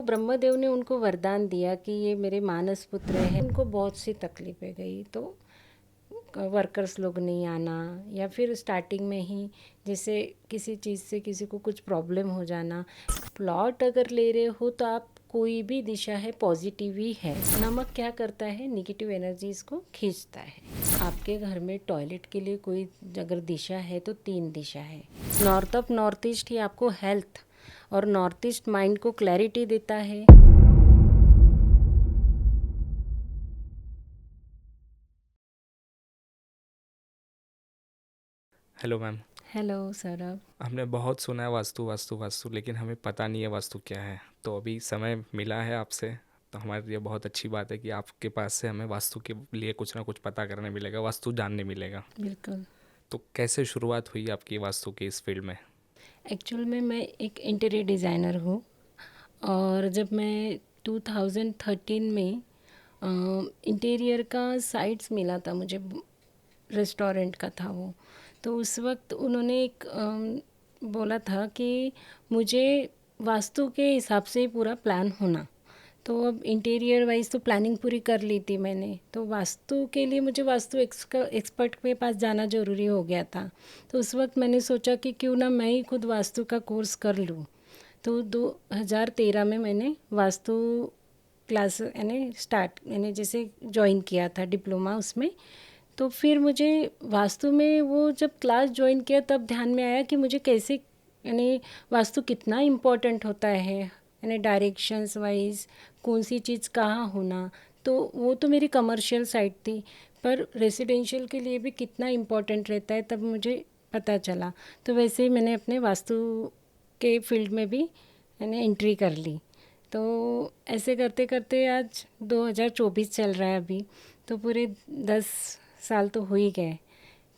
ब्रह्मदेव ने उनको वरदान दिया कि ये मेरे मानस पुत्र हैं। उनको बहुत सी तकलीफें गई, तो वर्कर्स लोग नहीं आना, या फिर स्टार्टिंग में ही जैसे किसी चीज़ से किसी को कुछ प्रॉब्लम हो जाना। प्लॉट अगर ले रहे हो तो आप कोई भी दिशा है पॉजिटिव ही है। नमक क्या करता है, निगेटिव एनर्जीज को खींचता है। आपके घर में टॉयलेट के लिए कोई अगर दिशा है तो 3 दिशा है। नॉर्थ ऑफ नॉर्थ ईस्ट ही आपको हेल्थ और नॉर्थ ईस्ट माइंड को क्लैरिटी देता है। Hello ma'am. हेलो सौरभ। हमने बहुत सुना है वास्तु वास्तु वास्तु, लेकिन हमें पता नहीं है वास्तु क्या है। तो अभी समय मिला है आपसे, तो हमारे लिए बहुत अच्छी बात है कि आपके पास से हमें वास्तु के लिए कुछ ना कुछ पता करने मिलेगा, वास्तु जानने मिलेगा। बिल्कुल। तो कैसे शुरुआत हुई आपकी वास्तु की इस फील्ड में? एक्चुअल में मैं एक इंटीरियर डिज़ाइनर हूँ, और जब मैं 2013 में इंटीरियर का साइट्स मिला था मुझे, रेस्टोरेंट का था वो। तो उस वक्त उन्होंने एक बोला था कि मुझे वास्तु के हिसाब से ही पूरा प्लान होना। तो अब इंटीरियर वाइज तो प्लानिंग पूरी कर ली थी मैंने, तो वास्तु के लिए मुझे वास्तु एक्सपर्ट के पास जाना ज़रूरी हो गया था। तो उस वक्त मैंने सोचा कि क्यों ना मैं ही खुद वास्तु का कोर्स कर लूँ। तो 2013 में मैंने वास्तु क्लास यानी स्टार्ट मैंने जैसे ज्वाइन किया था, डिप्लोमा उसमें। तो फिर मुझे वास्तु में वो जब क्लास ज्वाइन किया तब ध्यान में आया कि मुझे कैसे यानी वास्तु कितना इम्पोर्टेंट होता है, यानी डायरेक्शंस वाइज कौन सी चीज़ कहाँ होना। तो वो तो मेरी कमर्शियल साइड थी, पर रेसिडेंशियल के लिए भी कितना इम्पोर्टेंट रहता है तब मुझे पता चला। तो वैसे ही मैंने अपने वास्तु के फील्ड में भी मैंने एंट्री कर ली। तो ऐसे करते करते आज 2024 चल रहा है अभी, तो पूरे 10 साल तो हो ही गए।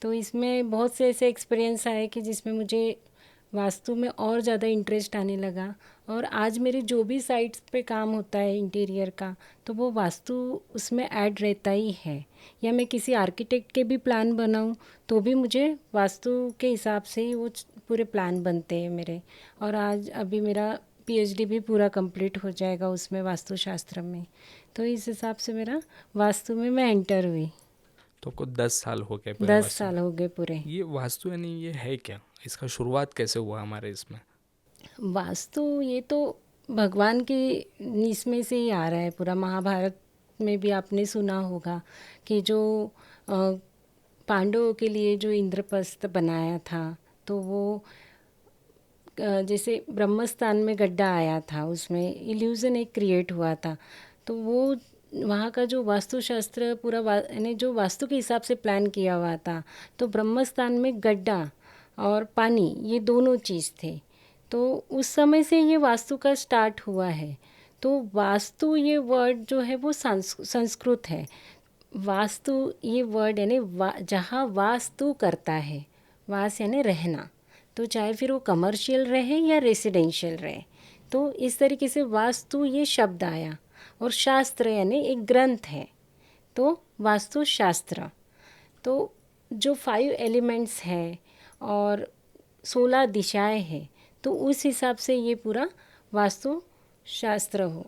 तो इसमें बहुत से ऐसे एक्सपीरियंस आए कि जिसमें मुझे वास्तु में और ज़्यादा इंटरेस्ट आने लगा। और आज मेरे जो भी साइट्स पे काम होता है इंटीरियर का, तो वो वास्तु उसमें ऐड रहता ही है। या मैं किसी आर्किटेक्ट के भी प्लान बनाऊं तो भी मुझे वास्तु के हिसाब से ही वो पूरे प्लान बनते हैं मेरे। और आज अभी मेरा पीएचडी भी पूरा कंप्लीट हो जाएगा उसमें, वास्तुशास्त्र में। तो इस हिसाब से मेरा वास्तु में मैं एंटर हुई। तो आपको 10 साल हो गए पूरे 10 वास्तु में। साल हो गए पूरे। ये वास्तु यानी ये है क्या? इसका शुरुआत कैसे हुआ हमारे इसमें? वास्तु ये तो भगवान के इसमें से ही आ रहा है पूरा। महाभारत में भी आपने सुना होगा कि जो पांडवों के लिए जो इंद्रप्रस्थ बनाया था, तो वो जैसे ब्रह्मस्थान में गड्ढा आया था, उसमें इल्यूज़न एक क्रिएट हुआ था। तो वो वहाँ का जो वास्तुशास्त्र पूरा यानी जो वास्तु के हिसाब से प्लान किया हुआ था, तो ब्रह्मस्थान में गड्ढा और पानी ये दोनों चीज़ थे। तो उस समय से ये वास्तु का स्टार्ट हुआ है। तो वास्तु ये वर्ड जो है वो संस्कृत है। वास्तु ये वर्ड यानी जहाँ वास्तु करता है, वास यानी रहना, तो चाहे फिर वो कमर्शियल रहे या रेसिडेंशियल रहे। तो इस तरीके से वास्तु ये शब्द आया। और शास्त्र यानी एक ग्रंथ है, तो वास्तु शास्त्र। तो जो 5 एलिमेंट्स हैं और 16 दिशाएं हैं, तो उस हिसाब से ये पूरा वास्तु शास्त्र हो।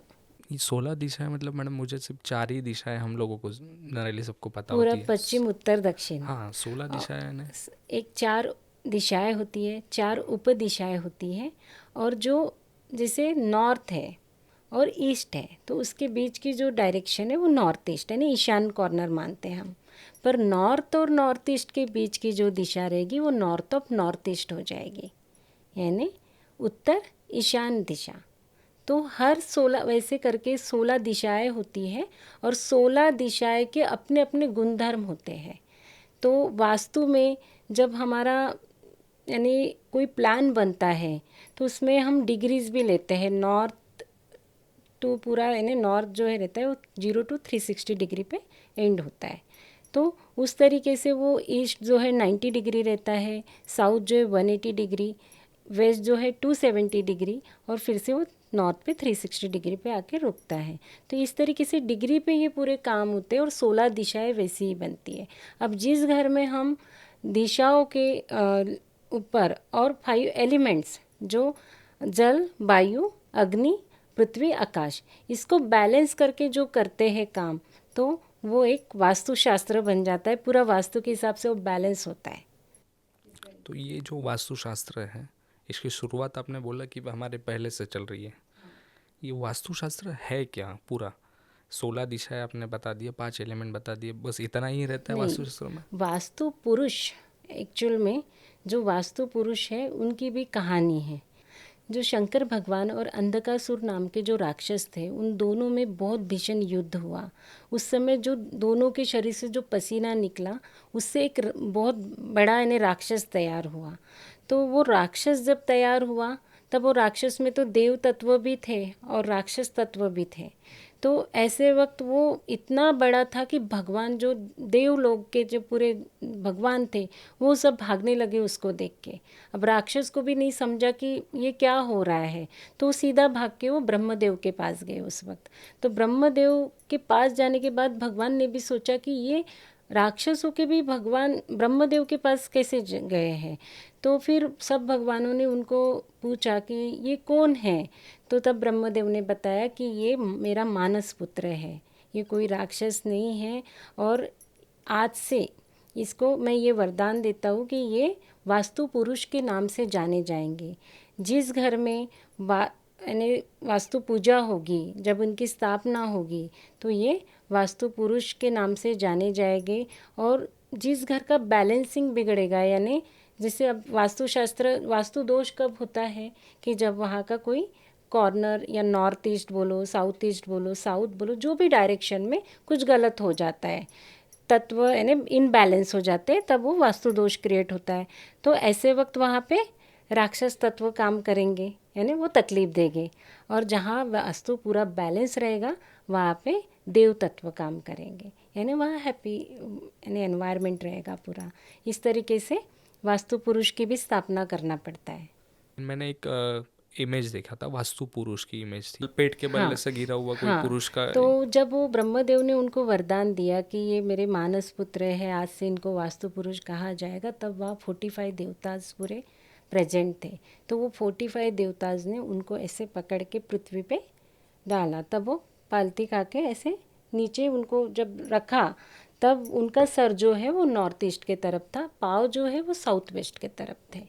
ये 16 दिशाएं मतलब मैडम, मुझे सिर्फ 4 ही दिशाएं हम लोगों को जनरली सबको पता पूरा होती है। पश्चिम उत्तर दक्षिण। हाँ, 16 दिशाएं ने। एक 4 दिशाएं होती है, 4 उप दिशाएं होती हैं। और जो जैसे नॉर्थ है और ईस्ट है, तो उसके बीच की जो डायरेक्शन है वो नॉर्थ ईस्ट यानी ईशान कॉर्नर मानते हैं हम। पर नॉर्थ और नॉर्थ ईस्ट के बीच की जो दिशा रहेगी वो नॉर्थ ऑफ नॉर्थ ईस्ट हो जाएगी, यानी उत्तर ईशान दिशा। तो हर 16 वैसे करके 16 दिशाएं होती हैं, और 16 दिशाएं के अपने अपने गुणधर्म होते हैं। तो वास्तु में जब हमारा यानी कोई प्लान बनता है, तो उसमें हम डिग्रीज भी लेते हैं। नॉर्थ टू पूरा यानी नॉर्थ जो है रहता है वो 0 to 360 डिग्री पे एंड होता है। तो उस तरीके से वो ईस्ट जो है 90 डिग्री रहता है, साउथ जो है 180 डिग्री, वेस्ट जो है 270 डिग्री, और फिर से वो नॉर्थ पे 360 डिग्री पे आके रुकता है। तो इस तरीके से डिग्री पे ये पूरे काम होते हैं, और 16 दिशाएं वैसी ही बनती है। अब जिस घर में हम दिशाओं के ऊपर और 5 एलिमेंट्स जो जल, वायु, अग्नि पृथ्वी आकाश, इसको बैलेंस करके जो करते हैं काम, तो वो एक वास्तुशास्त्र बन जाता है। पूरा वास्तु के हिसाब से वो बैलेंस होता है। तो ये जो वास्तुशास्त्र है, इसकी शुरुआत आपने बोला कि हमारे पहले से चल रही है। ये वास्तुशास्त्र है क्या पूरा? 16 दिशाएं आपने बता दिया, 5 एलिमेंट बता दिए, बस इतना ही रहता है नहीं, वास्तुशास्त्र में? वास्तु पुरुष, एक्चुअल में जो वास्तु पुरुष है उनकी भी कहानी है। जो शंकर भगवान और अंधकासुर नाम के जो राक्षस थे, उन दोनों में बहुत भीषण युद्ध हुआ। उस समय जो दोनों के शरीर से जो पसीना निकला, उससे एक बहुत बड़ा यानी राक्षस तैयार हुआ। तो वो राक्षस जब तैयार हुआ, तब वो राक्षस में तो देव तत्व भी थे और राक्षस तत्व भी थे। तो ऐसे वक्त वो इतना बड़ा था कि भगवान, जो देव लोग के जो पूरे भगवान थे, वो सब भागने लगे उसको देख के। अब राक्षस को भी नहीं समझा कि ये क्या हो रहा है, तो सीधा भाग के वो ब्रह्मदेव के पास गए उस वक्त। तो ब्रह्मदेव के पास जाने के बाद भगवान ने भी सोचा कि ये राक्षसों के भी भगवान ब्रह्मदेव के पास कैसे गए हैं। तो फिर सब भगवानों ने उनको पूछा कि ये कौन है। तो तब ब्रह्मदेव ने बताया कि ये मेरा मानस पुत्र है, ये कोई राक्षस नहीं है। और आज से इसको मैं ये वरदान देता हूँ कि ये वास्तु पुरुष के नाम से जाने जाएंगे। जिस घर में यानी वास्तु पूजा होगी, जब उनकी स्थापना होगी, तो ये वास्तु पुरुष के नाम से जाने जाएंगे। और जिस घर का बैलेंसिंग बिगड़ेगा, यानी जैसे अब वास्तुशास्त्र, वास्तु दोष कब होता है कि जब वहाँ का कोई कॉर्नर या नॉर्थ ईस्ट बोलो, साउथ ईस्ट बोलो, साउथ बोलो, जो भी डायरेक्शन में कुछ गलत हो जाता है, तत्व यानी इनबैलेंस हो जाते हैं, तब वो वास्तु दोष क्रिएट होता है। तो ऐसे वक्त वहाँ पे राक्षस तत्व काम करेंगे, यानी वो तकलीफ देंगे। और जहाँ वास्तु पूरा बैलेंस रहेगा, वहाँ पे देव तत्व काम करेंगे, यानी वहाँ हैप्पी यानी एनवायरनमेंट रहेगा पूरा। इस तरीके से वास्तु पुरुष की भी स्थापना करना पड़ता है। मैंने एक इमेज देखा था, वास्तु पुरुष की इमेज थी, पेट के बल्ले हाँ, से गिरा हुआ कोई हाँ। पुरुष का। तो जब वो ब्रह्मदेव ने उनको वरदान दिया कि ये मेरे मानस पुत्र है, आज से इनको वास्तु पुरुष कहा जाएगा, तब वहाँ 45 देवताज पूरे प्रेजेंट थे। तो वो 45 देवताज ने उनको ऐसे पकड़ के पृथ्वी पे डाला। तब वो पालती खा के ऐसे नीचे उनको जब रखा, तब उनका सर जो है वो नॉर्थ ईस्ट के तरफ था, पाँव जो है वो साउथ वेस्ट के तरफ थे।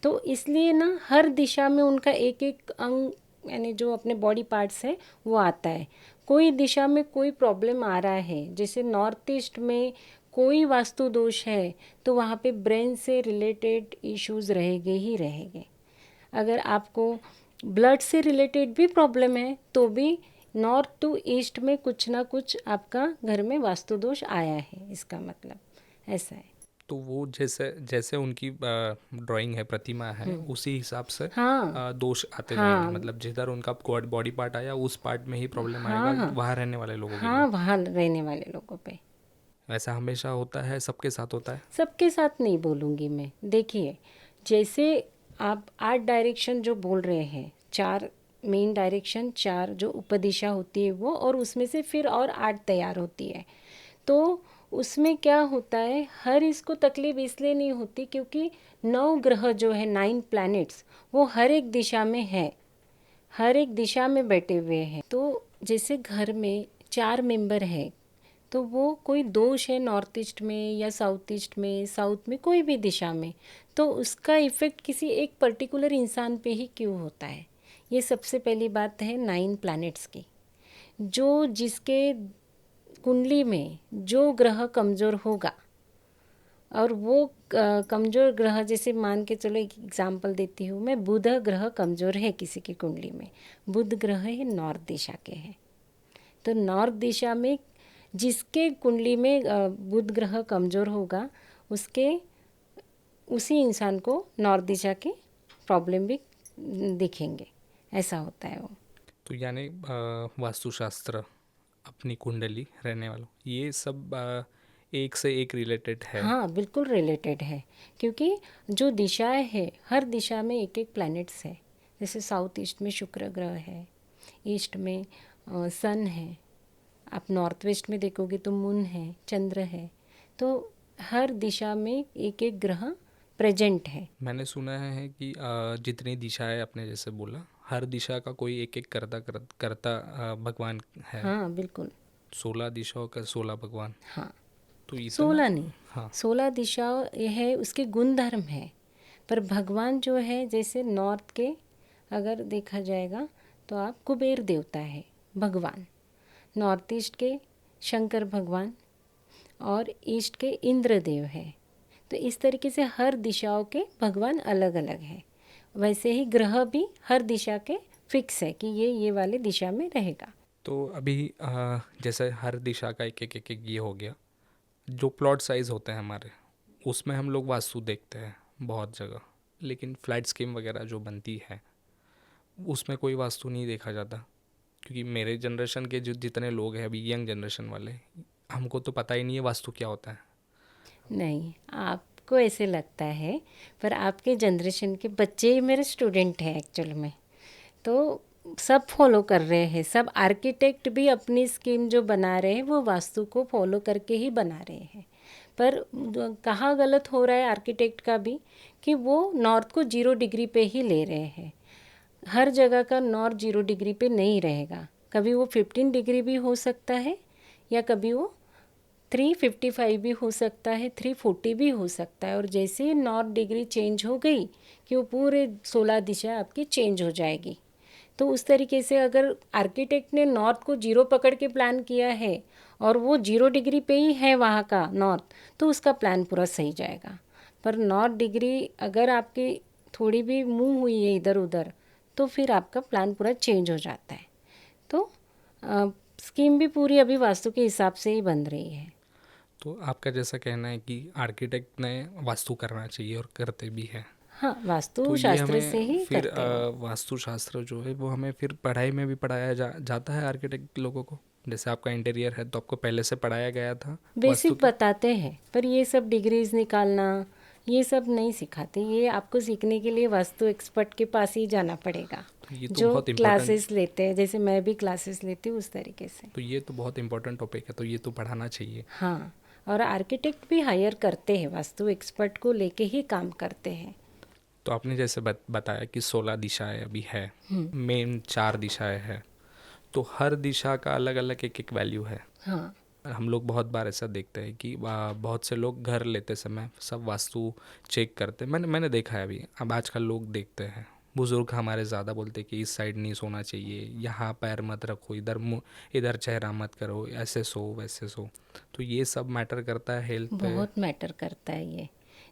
तो इसलिए ना हर दिशा में उनका एक एक अंग, यानी जो अपने बॉडी पार्ट्स है, वो आता है। कोई दिशा में कोई प्रॉब्लम आ रहा है, जैसे नॉर्थ ईस्ट में कोई वास्तु दोष है, तो वहाँ पे ब्रेन से रिलेटेड इश्यूज रहेंगे ही रहेंगे। अगर आपको ब्लड से रिलेटेड भी प्रॉब्लम है, तो भी नॉर्थ टू ईस्ट में कुछ ना कुछ आपका घर में वास्तु दोष आया है, इसका मतलब ऐसा है। तो वो जैसे जैसे उनकी ड्राइंग है, प्रतिमा है, उसी हिसाब से हाँ, दोष आते जाएंगे। हाँ, मतलब जिधर उनका बॉडी पार्ट आया, उस पार्ट में ही प्रॉब्लम हाँ, आएगा हाँ, वहाँ रहने वाले लोगों के लिए। हाँ, वहाँ रहने वाले लोगों पे। ऐसा हमेशा होता है, सबके साथ होता है? सबके साथ नहीं बोलूँगी मैं। देखिए, जैसे आप 8 डायरेक्शन जो बोल रहे हैं, 4 मेन डायरेक्शन, 4 जो उपदिशा होती है वो, और उसमें से फिर और 8 तैयार होती है। तो उसमें क्या होता है, हर इसको तकलीफ इसलिए नहीं होती क्योंकि 9 ग्रह जो है, 9 प्लैनेट्स, वो हर एक दिशा में है, हर एक दिशा में बैठे हुए हैं। तो जैसे घर में 4 मेंबर है, तो वो कोई दोष है नॉर्थ ईस्ट में या साउथ ईस्ट में, साउथ में, कोई भी दिशा में, तो उसका इफ़ेक्ट किसी एक पर्टिकुलर इंसान पे ही क्यों होता है। ये सबसे पहली बात है 9 प्लैनेट्स की। जो जिसके कुंडली में जो ग्रह कमज़ोर होगा, और वो कमज़ोर ग्रह, जैसे मान के चलो एक एग्जांपल देती हूँ मैं, बुध ग्रह कमज़ोर है किसी की कुंडली में, बुध ग्रह है नॉर्थ दिशा के हैं, तो नॉर्थ दिशा में जिसके कुंडली में बुध ग्रह कमज़ोर होगा, उसके उसी इंसान को नॉर्थ दिशा के प्रॉब्लम भी दिखेंगे। ऐसा होता है वो। तो यानी वास्तुशास्त्र, अपनी कुंडली, रहने वालों, ये सब एक से एक रिलेटेड है। हाँ, बिल्कुल रिलेटेड है, क्योंकि जो दिशाएं है, हर दिशा में एक एक प्लैनेट्स है। जैसे साउथ ईस्ट में शुक्र ग्रह है, ईस्ट में सन है, आप नॉर्थ वेस्ट में देखोगे तो मून है, चंद्र है। तो हर दिशा में एक एक ग्रह प्रेजेंट है। मैंने सुना है कि जितनी दिशाएं आपने जैसे बोला, हर दिशा का कोई एक एक करता भगवान है। हाँ बिल्कुल। 16 दिशाओं का 16 भगवान। हाँ, तो इतना। 16 नहीं, हाँ। 16 दिशाओं ये है, उसके गुण धर्म है। पर भगवान जो है, जैसे नॉर्थ के अगर देखा जाएगा तो आप कुबेर देवता है भगवान, नॉर्थ ईस्ट के शंकर भगवान, और ईस्ट के इंद्र देव है। तो इस तरीके से हर दिशाओं के भगवान अलग अलग हैं। वैसे ही ग्रह भी हर दिशा के फिक्स है कि ये वाले दिशा में रहेगा। तो अभी जैसे हर दिशा का एक ये हो गया। जो प्लॉट साइज़ होते हैं हमारे, उसमें हम लोग वास्तु देखते हैं बहुत जगह, लेकिन फ्लैट स्कीम वगैरह जो बनती है उसमें कोई वास्तु नहीं देखा जाता। क्योंकि मेरे जनरेशन के जो जितने लोग हैं अभी, यंग जनरेशन वाले, हमको तो पता ही नहीं है वास्तु क्या होता है। नहीं, आपको ऐसे लगता है, पर आपके जनरेशन के बच्चे ही मेरे स्टूडेंट हैं एक्चुअल में। तो सब फॉलो कर रहे हैं, सब आर्किटेक्ट भी अपनी स्कीम जो बना रहे हैं वो वास्तु को फॉलो करके ही बना रहे हैं। पर कहाँ गलत हो रहा है आर्किटेक्ट का भी, कि वो नॉर्थ को 0 डिग्री पे ही ले रहे हैं। हर जगह का नॉर्थ 0 डिग्री पे नहीं रहेगा, कभी वो 15 डिग्री भी हो सकता है, या कभी वो 355 भी हो सकता है, 340 भी हो सकता है। और जैसे ही नॉर्थ डिग्री चेंज हो गई कि वो पूरे 16 दिशा आपकी चेंज हो जाएगी। तो उस तरीके से अगर आर्किटेक्ट ने नॉर्थ को 0 पकड़ के प्लान किया है और वो 0 डिग्री पे ही है वहाँ का नॉर्थ, तो उसका प्लान पूरा सही जाएगा। पर नॉर्थ डिग्री अगर आपकी थोड़ी भी मूव हुई है इधर उधर, तो फिर आपका प्लान पूरा चेंज हो जाता है। तो स्कीम भी पूरी अभी वास्तु के हिसाब से ही बन रही है। तो आपका जैसा कहना है कि आर्किटेक्ट ने वास्तु करना चाहिए और करते भी हैं। हाँ, तो वास्तु ये शास्त्र से हमें ही फिर करते हैं। वास्तुशास्त्र जो है वो हमें फिर पढ़ाई में भी पढ़ाया जाता है आर्किटेक्ट लोगों को। जैसे आपका इंटीरियर है तो आपको पहले से पढ़ाया गया था वास्तु बेसिक के। बताते हैं, पर ये सब डिग्रीज निकालना ये सब नहीं सिखाते। ये आपको सीखने के लिए वास्तु एक्सपर्ट के पास ही जाना पड़ेगा, तो ये तो जो बहुत इम्पोर्टेंट। क्लासेस लेते हैं, जैसे मैं भी क्लासेस लेती हूँ उस तरीके से। तो ये तो बहुत इम्पोर्टेंट टॉपिक है, तो ये तो पढ़ाना चाहिए। हाँ, और आर्किटेक्ट भी हायर करते हैं, वास्तु एक्सपर्ट को लेके ही काम करते हैं। तो आपने जैसे बताया कि 16 दिशाएं अभी है, मेन 4 दिशाएं है, तो हर दिशा का अलग अलग एक एक वैल्यू है। हाँ हम लोग बहुत बार ऐसा देखते हैं कि बहुत से लोग घर लेते समय सब वास्तु चेक करते हैं। मैंने देखा है अभी, अब आजकल लोग देखते हैं, बुज़ुर्ग हमारे ज़्यादा बोलते हैं कि इस साइड नहीं सोना चाहिए, यहाँ पैर मत रखो, इधर मुँह, इधर चेहरा मत करो, ऐसे सो वैसे सो। तो ये सब मैटर करता है हेल्थ पे। बहुत मैटर करता है ये।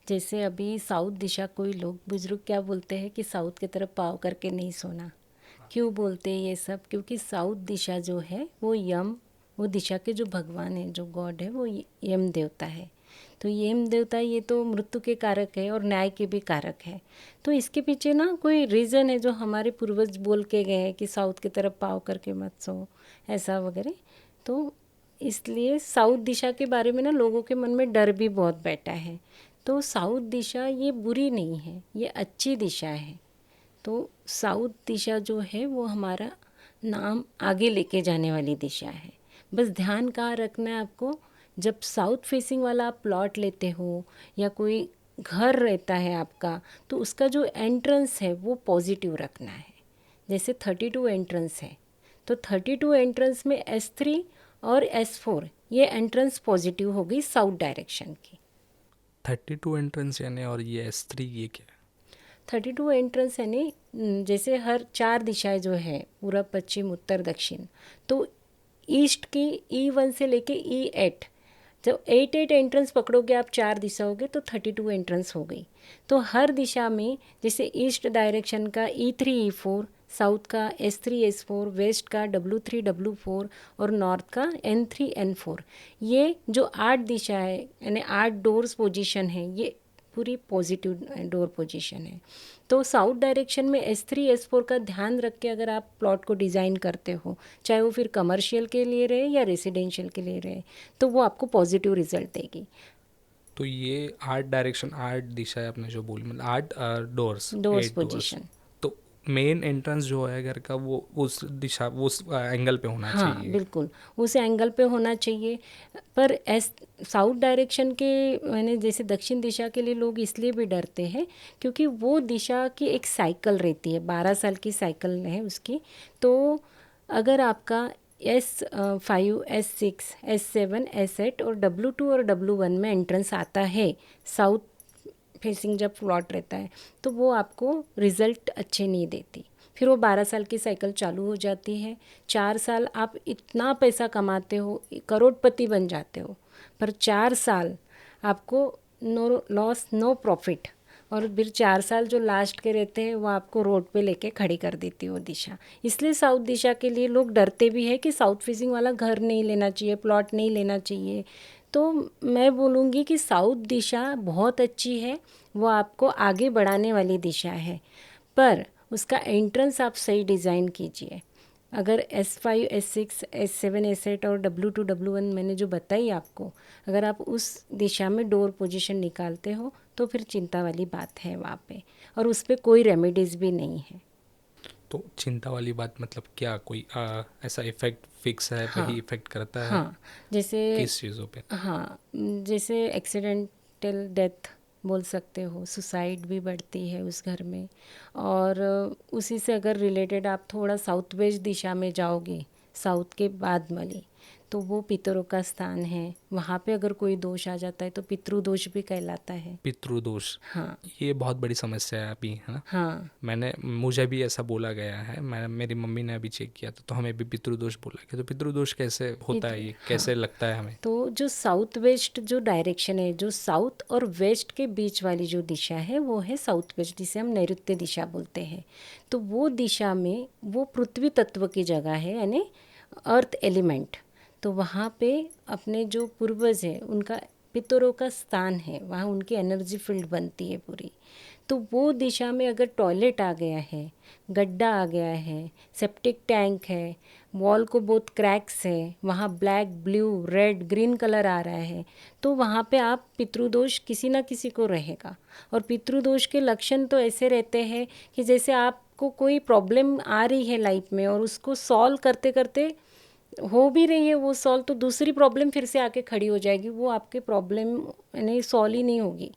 जैसे अभी साउथ दिशा, कोई लोग बुजुर्ग क्या बोलते हैं कि साउथ की तरफ पाँव करके नहीं सोना। क्यों बोलते हैं ये सब? क्योंकि साउथ दिशा जो है वो यम, वो दिशा के जो भगवान है, जो गॉड है, वो यम देवता है। तो यम देवता ये तो मृत्यु के कारक है और न्याय के भी कारक है। तो इसके पीछे ना कोई रीज़न है जो हमारे पूर्वज बोल के गए हैं कि साउथ की तरफ पाँव करके मत सो, ऐसा वगैरह। तो इसलिए साउथ दिशा के बारे में ना लोगों के मन में डर भी बहुत बैठा है। तो साउथ दिशा ये बुरी नहीं है, ये अच्छी दिशा है। तो साउथ दिशा जो है वो हमारा नाम आगे लेके जाने वाली दिशा है। बस ध्यान कहाँ रखना है आपको, जब साउथ फेसिंग वाला आप प्लॉट लेते हो या कोई घर रहता है आपका, तो उसका जो एंट्रेंस है वो पॉजिटिव रखना है। जैसे 32 एंट्रेंस है, तो 32 एंट्रेंस में S3 और S4 ये एंट्रेंस पॉजिटिव हो गई साउथ डायरेक्शन की। 32 एंट्रेंस यानी, और ये S3 ये क्या है? 32 एंट्रेंस यानी जैसे हर 4 दिशाएं जो है, पूरब पश्चिम उत्तर दक्षिण, तो ईस्ट की E1 से लेके E8, जब 8 एंट्रेंस पकड़ोगे आप 4 दिशा हो गए तो 32 एंट्रेंस हो गई। तो हर दिशा में जैसे ईस्ट डायरेक्शन का E3 E4, साउथ का S3 S4, वेस्ट का W3 W4 और नॉर्थ का N3 N4, ये जो 8 दिशा है यानी 8 डोर्स पोजीशन है, ये पूरी पॉजिटिव डोर पोजीशन है। तो साउथ डायरेक्शन में S3 S4 का ध्यान रख के अगर आप प्लॉट को डिज़ाइन करते हो, चाहे वो फिर कमर्शियल के लिए रहे या रेसिडेंशियल के लिए रहे, तो वो आपको पॉजिटिव रिजल्ट देगी। तो ये 8 डायरेक्शन, 8 दिशाएं आपने जो बोली, मतलब 8 डोर्स, डोर्स 8 डोर्स। पोजीशन। तो मेन एंट्रेंस जो है घर का वो उस दिशा उस एंगल पे होना हाँ चाहिए। बिल्कुल, उस एंगल पे होना चाहिए। पर एस साउथ डायरेक्शन के मैंने जैसे दक्षिण दिशा के लिए लोग इसलिए भी डरते हैं क्योंकि वो दिशा की एक साइकिल रहती है, 12 साल की साइकिल है उसकी। तो अगर आपका S5, S6, S7, S8 और W2 और W1 में एंट्रेंस आता है साउथ फेसिंग जब प्लॉट रहता है, तो वो आपको रिज़ल्ट अच्छे नहीं देती। फिर वो 12 साल की साइकिल चालू हो जाती है। 4 साल आप इतना पैसा कमाते हो, करोड़पति बन जाते हो, पर 4 साल आपको नो लॉस नो प्रॉफिट। और फिर 4 साल जो लास्ट के रहते हैं वो आपको रोड पे लेके खड़ी कर देती है वो दिशा। इसलिए साउथ दिशा के लिए लोग डरते भी है कि साउथ फेसिंग वाला घर नहीं लेना चाहिए, प्लॉट नहीं लेना चाहिए। तो मैं बोलूँगी कि साउथ दिशा बहुत अच्छी है, वो आपको आगे बढ़ाने वाली दिशा है, पर उसका एंट्रेंस आप सही डिज़ाइन कीजिए। अगर S5, S6, S7, S8 और W2, W1 मैंने जो बताई आपको, अगर आप उस दिशा में डोर पोजीशन निकालते हो तो फिर चिंता वाली बात है वहाँ पे, और उस पर कोई रेमेडीज़ भी नहीं है। तो चिंता वाली बात मतलब क्या, कोई ऐसा इफेक्ट फिक्स है, हाँ वही इफेक्ट करता है हाँ, जैसे किस चीज़ों पे? हाँ, जैसे एक्सीडेंटल डेथ बोल सकते हो, सुसाइड भी बढ़ती है उस घर में। और उसी से अगर रिलेटेड आप थोड़ा साउथ वेस्ट दिशा में जाओगे, साउथ के बाद मली, तो वो पितरों का स्थान है। वहाँ पे अगर कोई दोष आ जाता है तो पितृदोष भी कहलाता है। पितृदोष, हाँ ये बहुत बड़ी समस्या है अभी, है ना? हाँ। मुझे भी ऐसा बोला गया है, मेरी मम्मी ने अभी चेक किया था तो हमें भी पितृदोष बोला गया। तो पितृदोष कैसे होता है, ये हाँ, कैसे लगता है हमें? तो जो साउथ वेस्ट जो डायरेक्शन है, जो साउथ और वेस्ट के बीच वाली जो दिशा है वो है साउथ वेस्ट, जिसे हम नैऋत्य दिशा बोलते हैं। तो वो दिशा में वो पृथ्वी तत्व की जगह है, यानी अर्थ एलिमेंट। तो वहाँ पे अपने जो पूर्वज है उनका पितरों का स्थान है, वहाँ उनकी एनर्जी फील्ड बनती है पूरी। तो वो दिशा में अगर टॉयलेट आ गया है, गड्ढा आ गया है, सेप्टिक टैंक है, वॉल को बहुत क्रैक्स है, वहाँ black, blue, red, green colour आ रहा है, तो वहाँ पे आप पितृदोष किसी ना किसी को रहेगा। और पितृदोष के लक्षण तो ऐसे रहते हैं कि जैसे आपको कोई प्रॉब्लम आ रही है लाइफ में और उसको सॉल्व करते करते हो भी रही है वो सॉल्व, तो दूसरी प्रॉब्लम फिर से आके खड़ी हो जाएगी, वो आपके प्रॉब्लम यानी सॉल्व ही नहीं होगी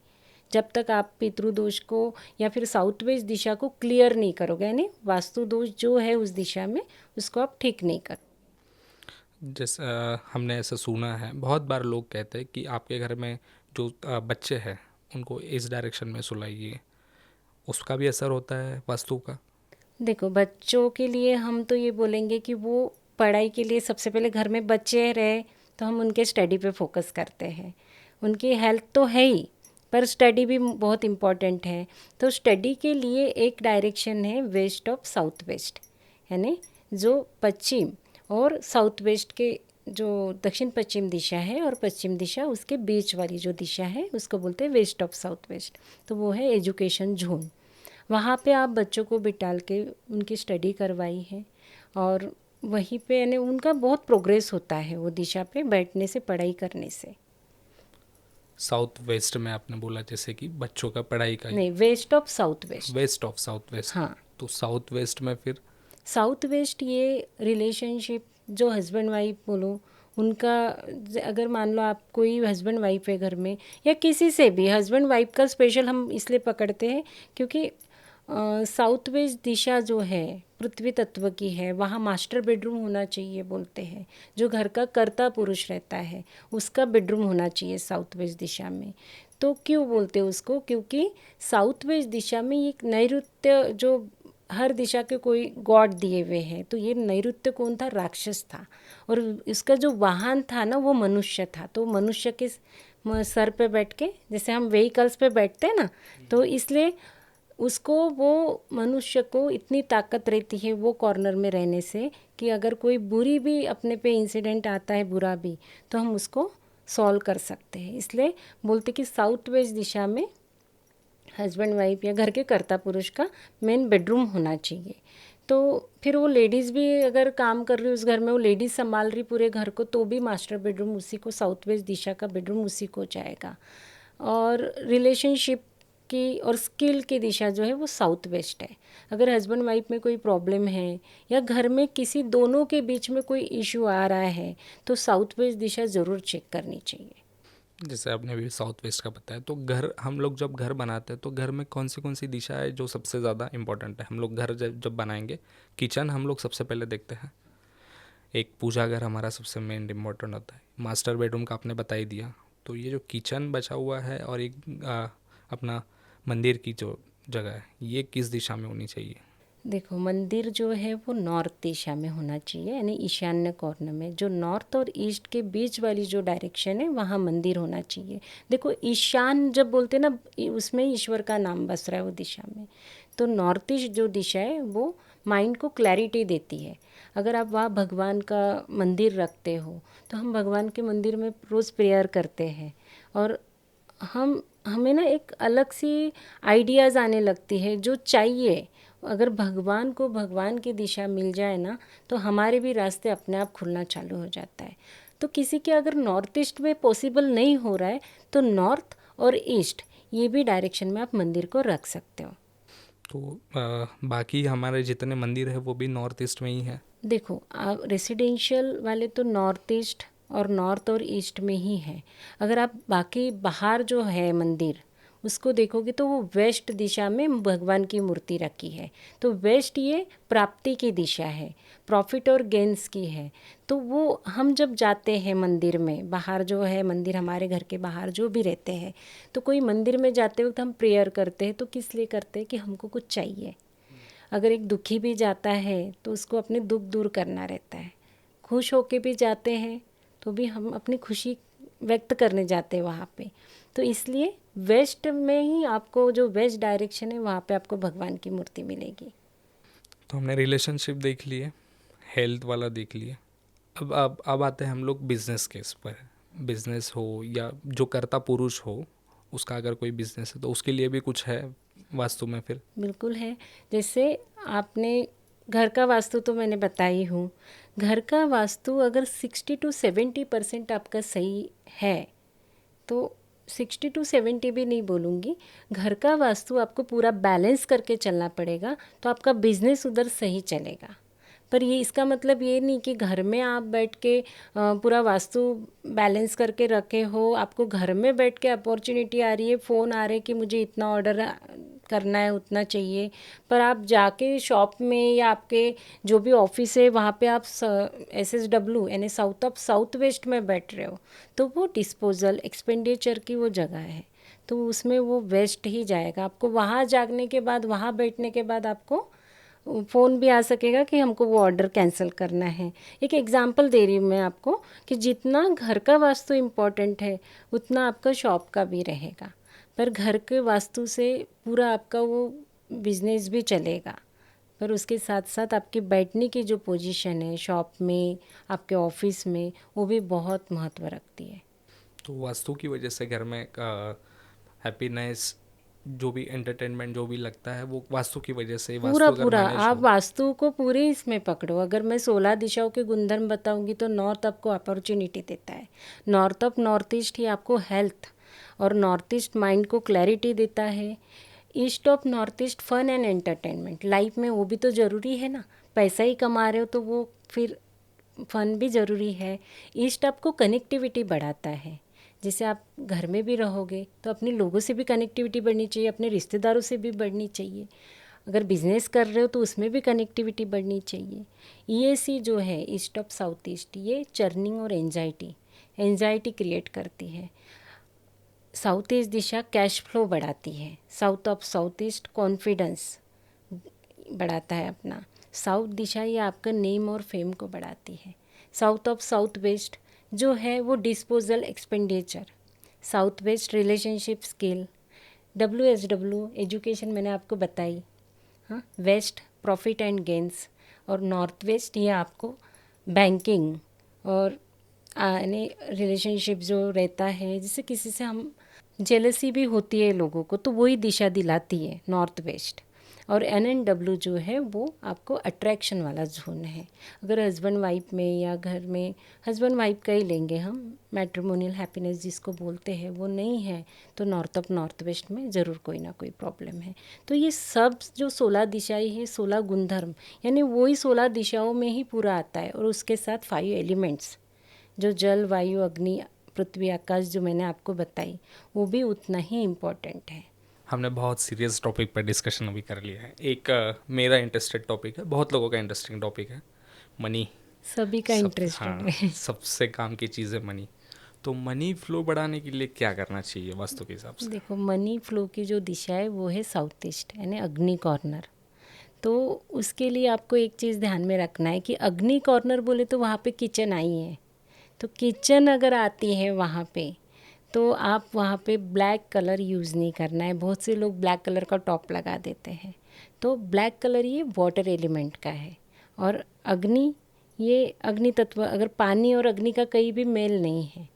जब तक आप पितृदोष को या फिर साउथ वेस्ट दिशा को क्लियर नहीं करोगे, यानी वास्तु दोष जो है उस दिशा में उसको आप ठीक नहीं करो। जैसे हमने ऐसा सुना है, बहुत बार लोग कहते हैं कि आपके घर में जो बच्चे हैं उनको इस डायरेक्शन में सुलाइए, उसका भी असर होता है वास्तु का? देखो, बच्चों के लिए हम तो ये बोलेंगे कि वो पढ़ाई के लिए सबसे पहले घर में बच्चे रहे तो हम उनके स्टडी पे फोकस करते हैं। उनकी हेल्थ तो है ही, पर स्टडी भी बहुत इम्पॉर्टेंट है। तो स्टडी के लिए एक डायरेक्शन है वेस्ट ऑफ साउथ वेस्ट, यानी जो पश्चिम और साउथ वेस्ट के जो दक्षिण पश्चिम दिशा है और पश्चिम दिशा उसके बीच वाली जो दिशा है उसको बोलते हैं वेस्ट ऑफ साउथ वेस्ट। तो वो है एजुकेशन जोन। वहाँ पे आप बच्चों को बिठाल के उनकी स्टडी करवाई है, और वहीं पे यानी उनका बहुत प्रोग्रेस होता है वो दिशा पे बैठने से, पढ़ाई करने से। साउथ वेस्ट में आपने बोला जैसे कि बच्चों का पढ़ाई का ही। नहीं, west of south west. West of south west. हाँ, तो साउथ वेस्ट में फिर? साउथ वेस्ट ये रिलेशनशिप जो हस्बैंड वाइफ बोलो उनका, अगर मान लो आप कोई हस्बैंड वाइफ है घर में या किसी से भी, हस्बैंड वाइफ का स्पेशल हम इसलिए पकड़ते हैं क्योंकि साउथ वेस्ट दिशा जो है पृथ्वी तत्व की है, वहाँ मास्टर बेडरूम होना चाहिए बोलते हैं। जो घर का कर्ता पुरुष रहता है उसका बेडरूम होना चाहिए साउथ वेस्ट दिशा में। तो क्यों बोलते हैं उसको, क्योंकि साउथ वेस्ट दिशा में एक नैऋत्य जो हर दिशा के कोई गॉड दिए हुए हैं, तो ये नैऋत्य कौन था, राक्षस था, और इसका जो वाहन था ना वो मनुष्य था। तो मनुष्य के सर पे बैठ के, जैसे हम व्हीकल्स पे बैठते हैं ना, तो इसलिए उसको वो मनुष्य को इतनी ताकत रहती है वो कॉर्नर में रहने से कि अगर कोई बुरी भी अपने पे इंसिडेंट आता है, बुरा भी, तो हम उसको सॉल्व कर सकते हैं। इसलिए बोलते कि साउथ वेस्ट दिशा में हस्बैंड वाइफ या घर के कर्ता पुरुष का मेन बेडरूम होना चाहिए। तो फिर वो लेडीज़ भी अगर काम कर रही उस घर में, वो लेडीज़ संभाल रही पूरे घर को, तो भी मास्टर बेडरूम उसी को, साउथ वेस्ट दिशा का बेडरूम उसी को जाएगा। और रिलेशनशिप की और स्किल की दिशा जो है वो साउथ वेस्ट है। अगर हस्बैंड वाइफ में कोई प्रॉब्लम है या घर में किसी दोनों के बीच में कोई इशू आ रहा है तो साउथ वेस्ट दिशा ज़रूर चेक करनी चाहिए। जैसे आपने अभी साउथ वेस्ट का बताया, तो घर हम लोग जब घर बनाते हैं तो घर में कौन सी दिशा है जो सबसे ज़्यादा इम्पोर्टेंट है? हम लोग घर जब जब बनाएंगे, किचन हम लोग सबसे पहले देखते हैं, एक पूजा घर हमारा सबसे मेन इम्पोर्टेंट होता है, मास्टर बेडरूम का आपने बता ही दिया। तो ये जो किचन बचा हुआ है और एक अपना मंदिर की जो जगह है, ये किस दिशा में होनी चाहिए? देखो, मंदिर जो है वो नॉर्थ दिशा में होना चाहिए, यानी ईशान्य कॉर्नर में। जो नॉर्थ और ईस्ट के बीच वाली जो डायरेक्शन है वहाँ मंदिर होना चाहिए। देखो, ईशान जब बोलते हैं ना, उसमें ईश्वर का नाम बस रहा है वो दिशा में। तो नॉर्थ ईस्ट जो दिशा है वो माइंड को क्लैरिटी देती है। अगर आप वहाँ भगवान का मंदिर रखते हो तो हम भगवान के मंदिर में रोज़ प्रेयर करते हैं और हमें ना एक अलग सी आइडियाज़ आने लगती है जो चाहिए। अगर भगवान को भगवान की दिशा मिल जाए ना तो हमारे भी रास्ते अपने आप खुलना चालू हो जाता है। तो किसी के अगर नॉर्थ ईस्ट में पॉसिबल नहीं हो रहा है तो नॉर्थ और ईस्ट ये भी डायरेक्शन में आप मंदिर को रख सकते हो। तो बाकी हमारे जितने मंदिर है वो भी नॉर्थ ईस्ट में ही है? देखो, आप रेसिडेंशियल वाले तो नॉर्थ ईस्ट और ईस्ट में ही है। अगर आप बाकी बाहर जो है मंदिर उसको देखोगे तो वो वेस्ट दिशा में भगवान की मूर्ति रखी है। तो वेस्ट ये प्राप्ति की दिशा है, प्रॉफिट और गेंस की है। तो वो हम जब जाते हैं मंदिर में, बाहर जो है मंदिर हमारे घर के बाहर जो भी रहते हैं, तो कोई मंदिर में जाते वक्त हम प्रेयर करते हैं तो किस लिए करते हैं कि हमको कुछ चाहिए। अगर एक दुखी भी जाता है तो उसको अपने दुख दूर करना रहता है। खुश होके भी जाते हैं तो भी हम अपनी खुशी व्यक्त करने जाते हैं वहाँ पे। तो इसलिए वेस्ट में ही आपको जो वेस्ट डायरेक्शन है वहाँ पे आपको भगवान की मूर्ति मिलेगी। तो हमने रिलेशनशिप देख लिए, हेल्थ वाला देख लिए। अब आते हैं हम लोग बिजनेस केस पर। बिजनेस हो या जो करता पुरुष हो, उसका अगर कोई बिजनेस है तो उसके लिए भी कुछ है वास्तु में फिर? बिल्कुल है। जैसे आपने घर का वास्तु तो मैंने बताई हूँ। घर का वास्तु अगर 60 to 70% आपका सही है तो 60 to 70 भी नहीं बोलूँगी, घर का वास्तु आपको पूरा बैलेंस करके चलना पड़ेगा तो आपका बिजनेस उधर सही चलेगा। पर ये इसका मतलब ये नहीं कि घर में आप बैठ के पूरा वास्तु बैलेंस करके रखे हो, आपको घर में बैठ के अपॉर्चुनिटी आ रही है, फ़ोन आ रहे कि मुझे इतना ऑर्डर करना है, उतना चाहिए, पर आप जाके शॉप में या आपके जो भी ऑफिस है वहाँ पे आप SSW यानी साउथ ऑफ साउथ वेस्ट में बैठ रहे हो तो वो डिस्पोजल एक्सपेंडिचर की वो जगह है, तो उसमें वो वेस्ट ही जाएगा। आपको वहाँ जागने के बाद, वहाँ बैठने के बाद आपको फ़ोन भी आ सकेगा कि हमको वो ऑर्डर कैंसिल करना है। एक एग्जांपल दे रही हूँ मैं आपको कि जितना घर का वास्तु इम्पोर्टेंट है उतना आपका शॉप का भी रहेगा। पर घर के वास्तु से पूरा आपका वो बिजनेस भी चलेगा, पर उसके साथ साथ आपकी बैठने की जो पोजीशन है शॉप में, आपके ऑफिस में, वो भी बहुत महत्व रखती है। तो वास्तु की वजह से घर में हैप्पीनेस, जो भी एंटरटेनमेंट जो भी लगता है वो वास्तु की वजह से, पूरा वास्तु अगर पूरा मैनेज आप हो। वास्तु को पूरे इसमें पकड़ो। अगर मैं 16 दिशाओं के गुणधर्म बताऊंगी तो नॉर्थ आपको अपॉर्चुनिटी देता है, नॉर्थ ऑफ नॉर्थ ईस्ट ही आपको हेल्थ और नॉर्थ ईस्ट माइंड को क्लैरिटी देता है। East of north east fun and entertainment, life में वो भी तो ज़रूरी है ना। पैसा ही कमा रहे हो तो वो फिर फन भी ज़रूरी है। ईस्ट आपको कनेक्टिविटी बढ़ाता है। जैसे आप घर में भी रहोगे तो अपने लोगों से भी कनेक्टिविटी बढ़नी चाहिए, अपने रिश्तेदारों से भी बढ़नी चाहिए। अगर बिजनेस कर रहे हो तो उसमें भी कनेक्टिविटी बढ़नी चाहिए। EAC जो है ईस्ट ऑफ साउथ ईस्ट, ये चर्निंग और एंजाइटी क्रिएट करती है। साउथ ईस्ट दिशा कैश फ्लो बढ़ाती है। South of south east confidence बढ़ाता है अपना। साउथ दिशा ये आपका नेम और फेम को बढ़ाती है। साउथ ऑफ साउथ वेस्ट जो है वो disposal expenditure. South west relationship skill. WSW education मैंने आपको बताई। हाँ, वेस्ट प्रॉफिट एंड गेंस और नॉर्थ वेस्ट ये आपको बैंकिंग और यानी रिलेशनशिप जो रहता है, जिससे किसी से हम जेलसी भी होती है लोगों को, तो वही दिशा दिलाती है नॉर्थ वेस्ट। और NNW जो है वो आपको अट्रैक्शन वाला जोन है। अगर हस्बैंड वाइफ में या घर में, हस्बैंड वाइफ का ही लेंगे हम, मैट्रिमोनियल हैप्पीनेस जिसको बोलते हैं वो नहीं है, तो नॉर्थ ऑफ नॉर्थ वेस्ट में ज़रूर कोई ना कोई प्रॉब्लम है। तो ये सब जो 16 दिशाएं है, 16 गुणधर्म, यानी वही 16 दिशाओं में ही पूरा आता है। और उसके साथ 5 एलिमेंट्स जो जल, वायु, अग्नि, पृथ्वी, आकाश जो मैंने आपको बताई, वो भी उतना ही इम्पोर्टेंट है। हमने बहुत सीरियस टॉपिक पर डिस्कशन अभी कर लिया है। एक मेरा इंटरेस्टेड टॉपिक है, बहुत लोगों का इंटरेस्टिंग टॉपिक है, मनी। सभी का सब, इंटरेस्टेड हाँ, है। सबसे काम की चीज़ है मनी। तो मनी फ्लो बढ़ाने के लिए क्या करना चाहिए वास्तु के हिसाब से? देखो, मनी फ्लो की जो दिशा है वो है साउथ ईस्ट, यानी अग्नि कॉर्नर। तो उसके लिए आपको एक चीज़ ध्यान में रखना है कि अग्नि कॉर्नर बोले तो वहाँ पे किचन आई है। तो किचन अगर आती है वहाँ पे, तो आप वहाँ पे ब्लैक कलर यूज़ नहीं करना है। बहुत से लोग ब्लैक कलर का टॉप लगा देते हैं। तो ब्लैक कलर ये वाटर एलिमेंट का है। और अग्नि, ये अग्नि तत्व, अगर पानी और अग्नि का कहीं भी मेल नहीं है,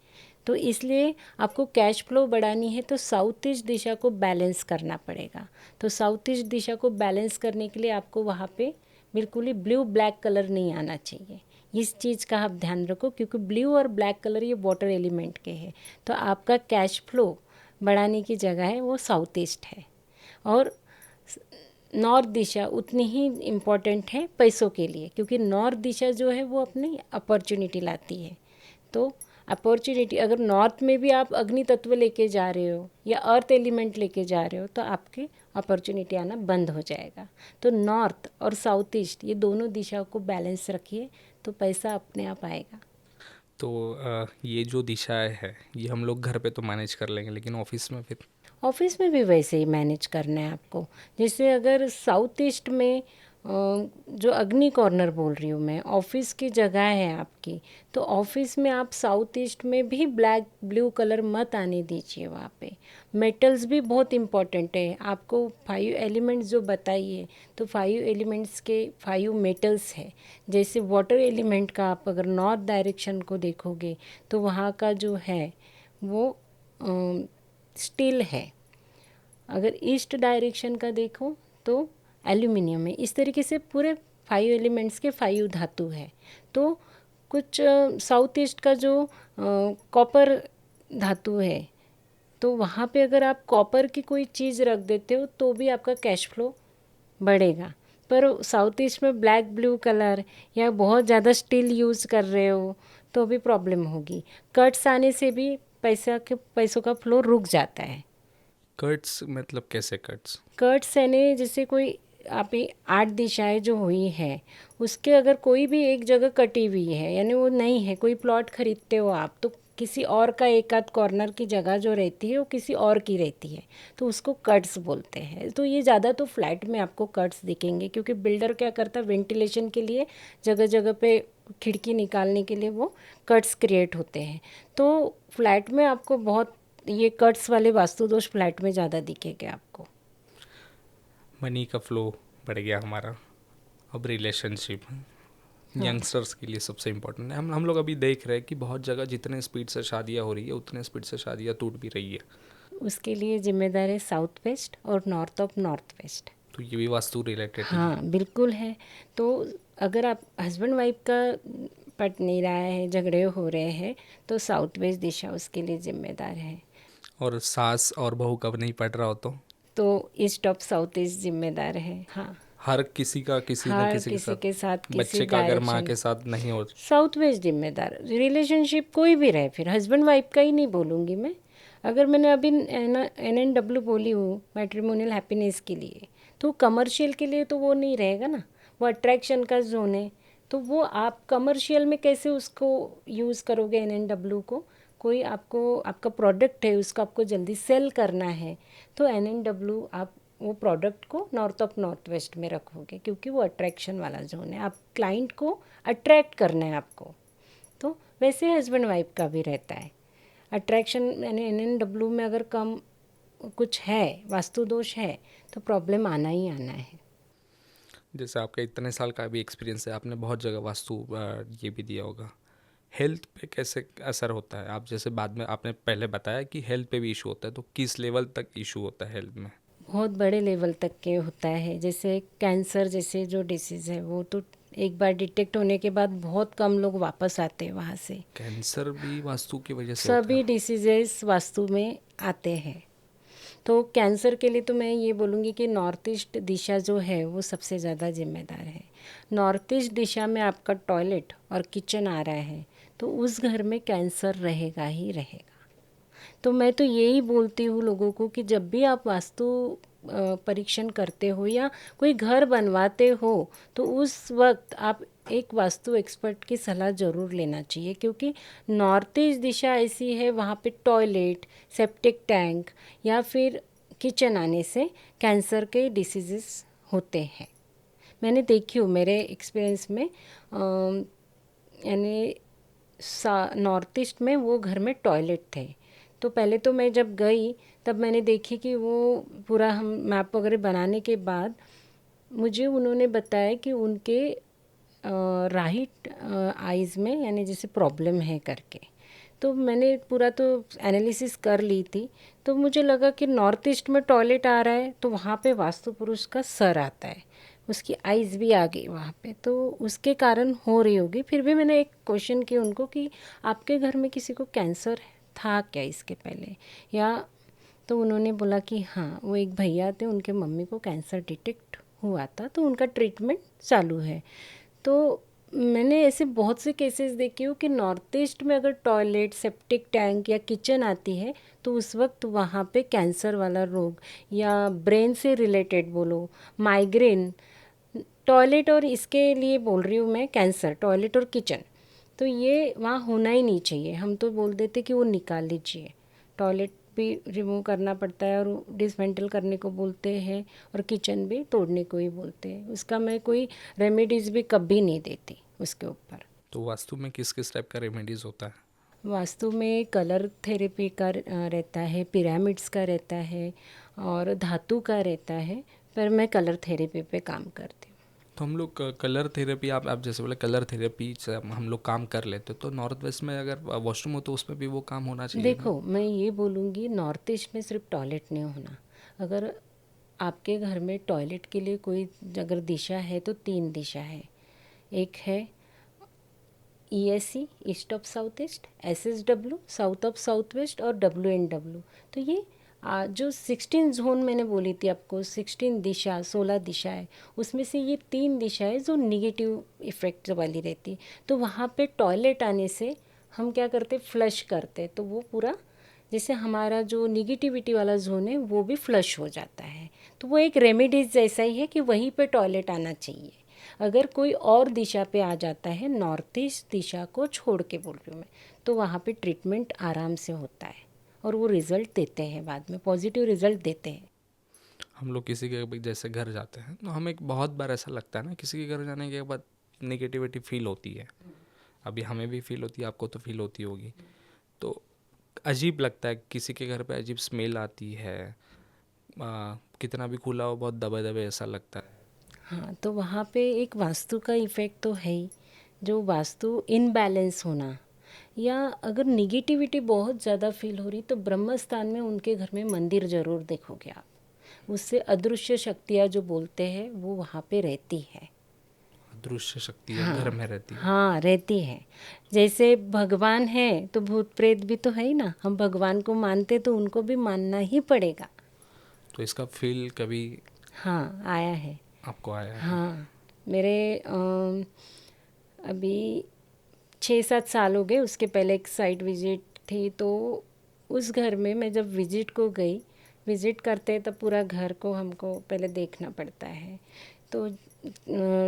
तो इसलिए आपको कैश फ्लो बढ़ानी है तो साउथ ईस्ट दिशा को बैलेंस करना पड़ेगा। तो साउथ ईस्ट दिशा को बैलेंस करने के लिए आपको वहाँ पे बिल्कुल ही ब्लू ब्लैक कलर नहीं आना चाहिए। इस चीज़ का आप ध्यान रखो, क्योंकि ब्लू और ब्लैक कलर ये वाटर एलिमेंट के हैं। तो आपका कैश फ्लो बढ़ाने की जगह है वो साउथ ईस्ट है। और नॉर्थ दिशा उतनी ही इम्पॉर्टेंट है पैसों के लिए, क्योंकि नॉर्थ दिशा जो है वो अपनी अपॉर्चुनिटी लाती है। तो अपॉर्चुनिटी, अगर नॉर्थ में भी आप अग्नि तत्व लेके जा रहे हो या अर्थ एलिमेंट लेके जा रहे हो, तो आपकी अपॉर्चुनिटी आना बंद हो जाएगा। तो नॉर्थ और साउथ ईस्ट ये दोनों दिशाओं को बैलेंस रखिए, तो पैसा अपने आप आएगा। तो ये जो दिशाएं है ये हम लोग घर पे तो मैनेज कर लेंगे, लेकिन ऑफिस में फिर? ऑफिस में भी वैसे ही मैनेज करना है आपको। जैसे अगर साउथ ईस्ट में जो अग्नि कॉर्नर बोल रही हूँ मैं, ऑफिस की जगह है आपकी, तो ऑफिस में आप साउथ ईस्ट में भी ब्लैक ब्लू कलर मत आने दीजिए। वहाँ पे मेटल्स भी बहुत इम्पॉर्टेंट है। आपको 5 एलिमेंट्स जो बताइए, तो 5 एलिमेंट्स के 5 मेटल्स है। जैसे वाटर एलिमेंट का आप अगर नॉर्थ डायरेक्शन को देखोगे, तो वहाँ का जो है वो स्टील है। अगर ईस्ट डायरेक्शन का देखो तो एल्यूमिनियम है। इस तरीके से पूरे 5 एलिमेंट्स के 5 धातु है। तो कुछ साउथ ईस्ट का जो कॉपर धातु है, तो वहाँ पे अगर आप कॉपर की कोई चीज़ रख देते हो तो भी आपका कैश फ्लो बढ़ेगा। पर साउथ ईस्ट में ब्लैक ब्लू कलर या बहुत ज़्यादा स्टील यूज़ कर रहे हो तो भी प्रॉब्लम होगी। कट्स आने से भी पैसों का फ्लो रुक जाता है। कट्स मतलब कैसे कट्स? कट्स यानी जैसे कोई आप ये 8 दिशाएं जो हुई है, उसके अगर कोई भी एक जगह कटी हुई है, यानी वो नहीं है, कोई प्लॉट खरीदते हो आप, तो किसी और का एक आध कॉर्नर की जगह जो रहती है वो किसी और की रहती है, तो उसको कट्स बोलते हैं। तो ये ज़्यादा तो फ्लैट में आपको कट्स दिखेंगे, क्योंकि बिल्डर क्या करता है, वेंटिलेशन के लिए जगह जगह पे खिड़की निकालने के लिए वो कट्स क्रिएट होते हैं। तो फ्लैट में आपको बहुत ये कट्स वाले वास्तु दोष फ्लैट में ज़्यादा दिखेंगे आपको। मनी का फ्लो बढ़ गया हमारा। अब रिलेशनशिप हाँ, यंगस्टर्स के लिए सबसे इम्पोर्टेंट है। हम लोग अभी देख रहे हैं कि बहुत जगह जितने स्पीड से शादियाँ हो रही है उतने स्पीड से शादियाँ टूट भी रही है। उसके लिए जिम्मेदार है साउथ वेस्ट और नॉर्थ ऑफ नॉर्थ वेस्ट। तो ये भी वास्तु रिलेटेड ही है। हाँ, बिल्कुल है। तो अगर आप हस्बैंड वाइफ का पट नहीं रहा है, झगड़े हो रहे हैं, तो साउथ वेस्ट दिशा उसके लिए जिम्मेदार है। और सास और बहू कब नहीं पड़ रहा हो तो ईस्ट ऑफ साउथ ईस्ट जिम्मेदार है। हाँ, हर किसी का किसी न हर किसी के किसी के साथ, साथ किसी बच्चे का अगर माँ डायरेक्शन। के साथ नहीं हो। साउथ वेस्ट जिम्मेदार, रिलेशनशिप कोई भी रहे, फिर हस्बैंड वाइफ का ही नहीं बोलूँगी मैं। अगर मैंने अभी NNW बोली हूँ मैट्रिमोनियल हैप्पीनेस के लिए, तो कमर्शियल के लिए तो वो नहीं रहेगा ना, वो अट्रैक्शन का जोन है। तो वो आप कमर्शियल में कैसे उसको यूज़ करोगे NNW को? कोई आपको, आपका प्रोडक्ट है उसको आपको जल्दी सेल करना है, तो NNW आप वो प्रोडक्ट को नॉर्थ ऑफ नॉर्थ वेस्ट में रखोगे, क्योंकि वो अट्रैक्शन वाला जोन है। आप क्लाइंट को अट्रैक्ट करना है आपको। तो वैसे हस्बैंड वाइफ का भी रहता है अट्रैक्शन, यानी NNW में अगर कम कुछ है, वास्तु दोष है, तो प्रॉब्लम आना ही आना है। जैसे आपका इतने साल का भी एक्सपीरियंस है, आपने बहुत जगह वास्तु ये भी दिया होगा। हेल्थ पे कैसे असर होता है? आप जैसे बाद में आपने पहले बताया कि हेल्थ पे भी इशू होता है, तो किस लेवल तक इशू होता है हेल्थ में? बहुत बड़े लेवल तक के होता है। जैसे कैंसर जैसे जो डिसीज़ है वो तो एक बार डिटेक्ट होने के बाद बहुत कम लोग वापस आते हैं वहाँ से। कैंसर भी वास्तु की वजह से होता सभी है? डिसीजेस वास्तु में आते हैं। तो कैंसर के लिए तो मैं ये बोलूँगी कि नॉर्थ ईस्ट दिशा जो है वो सबसे ज़्यादा जिम्मेदार है। नॉर्थ ईस्ट दिशा में आपका टॉयलेट और किचन आ रहा है तो उस घर में कैंसर रहेगा ही रहेगा। तो मैं तो यही बोलती हूँ लोगों को कि जब भी आप वास्तु परीक्षण करते हो या कोई घर बनवाते हो तो उस वक्त आप एक वास्तु एक्सपर्ट की सलाह ज़रूर लेना चाहिए, क्योंकि नॉर्थ ईस्ट दिशा ऐसी है वहाँ पे टॉयलेट, सेप्टिक टैंक या फिर किचन आने से कैंसर के डिसीज़ेस होते हैं। मैंने देखी हूँ मेरे एक्सपीरियंस में। यानी नॉर्थ ईस्ट में वो घर में टॉयलेट थे। तो पहले तो मैं जब गई तब मैंने देखी कि वो पूरा हम मैप वगैरह बनाने के बाद मुझे उन्होंने बताया कि उनके राइट आइज़ में यानी जैसे प्रॉब्लम है करके। तो मैंने पूरा तो एनालिसिस कर ली थी। तो मुझे लगा कि नॉर्थ ईस्ट में टॉयलेट आ रहा है तो वहाँ पे वास्तु पुरुष का सर आता है, उसकी आइज़ भी आ गई वहाँ पे, तो उसके कारण हो रही होगी। फिर भी मैंने एक क्वेश्चन किया उनको कि आपके घर में किसी को कैंसर था क्या इसके पहले, या तो उन्होंने बोला कि हाँ वो एक भैया थे उनके मम्मी को कैंसर डिटेक्ट हुआ था तो उनका ट्रीटमेंट चालू है। तो मैंने ऐसे बहुत से केसेस देखे हो कि नॉर्थ ईस्ट में अगर टॉयलेट, सेप्टिक टैंक या किचन आती है तो उस वक्त वहाँ पे कैंसर वाला रोग या ब्रेन से रिलेटेड बोलो, माइग्रेन, टॉयलेट और इसके लिए बोल रही हूँ मैं, कैंसर टॉयलेट और किचन, तो ये वहाँ होना ही नहीं चाहिए। हम तो बोल देते कि वो निकाल लीजिए। टॉयलेट भी रिमूव करना पड़ता है और डिसमेंटल करने को बोलते हैं और किचन भी तोड़ने को ही बोलते हैं। उसका मैं कोई रेमेडीज़ भी कभी नहीं देती उसके ऊपर। तो वास्तु में किस किस टाइप का रेमेडीज़ होता है? वास्तु में कलर थेरेपी का रहता है, पिरामिड्स का रहता है और धातु का रहता है, पर मैं कलर थेरेपी पे काम करती हूँ। तो हम लोग कलर थेरेपी, आप जैसे बोले कलर थेरेपी से हम लोग काम कर लेते, तो नॉर्थ वेस्ट में अगर वॉशरूम हो तो उसमें भी वो काम होना चाहिए ना? देखो मैं ये बोलूँगी नॉर्थ ईस्ट में सिर्फ टॉयलेट नहीं होना। अगर आपके घर में टॉयलेट के लिए कोई अगर दिशा है तो 3 दिशा है। एक है ESE, east of south east, SSW south of south waste और WNW। तो ये जो 16 जोन मैंने बोली थी आपको, 16 दिशा, 16 दिशाएं, उसमें से ये 3 दिशाएं जो निगेटिव इफ़ेक्ट वाली रहती। तो वहाँ पे टॉयलेट आने से हम क्या करते, फ्लश करते, तो वो पूरा जैसे हमारा जो निगेटिविटी वाला जोन है वो भी फ्लश हो जाता है। तो वो एक रेमेडीज जैसा ही है कि वहीं पे टॉयलेट आना चाहिए। अगर कोई और दिशा पे आ जाता है, नॉर्थ ईस्ट दिशा को छोड़ के बोल रही हूँ मैं, तो वहाँ पे ट्रीटमेंट आराम से होता है और वो रिज़ल्ट देते हैं, बाद में पॉजिटिव रिज़ल्ट देते हैं। हम लोग किसी के भी जैसे घर जाते हैं तो हमें बहुत बार ऐसा लगता है ना, किसी के घर जाने के बाद नेगेटिविटी फील होती है। अभी हमें भी फील होती है, आपको तो फील होती होगी। तो अजीब लगता है, किसी के घर पे अजीब स्मेल आती है, कितना भी खुला हो बहुत दबे दबे ऐसा लगता है। हाँ, तो वहाँ पे एक वास्तु का इफ़ेक्ट तो है ही, जो वास्तु इनबैलेंस होना, या अगर निगेटिविटी बहुत ज़्यादा फील हो रही तो ब्रह्म स्थान में उनके घर में मंदिर ज़रूर देखोगे आप। उससे अदृश्य शक्तियाँ जो बोलते हैं वो वहाँ पे रहती है। अदृश्य शक्तियाँ घर हाँ, में रहती है? हाँ रहती है। जैसे भगवान है तो भूत प्रेत भी तो है ही ना, हम भगवान को मानते तो उनको भी मानना ही पड़ेगा। तो इसका फील कभी हाँ आया है। आपको आया है? हाँ मेरे अभी 6-7 साल हो गए, उसके पहले एक साइट विजिट थी तो उस घर में मैं जब विजिट को गई, विजिट करते हैं तब पूरा घर को हमको पहले देखना पड़ता है। तो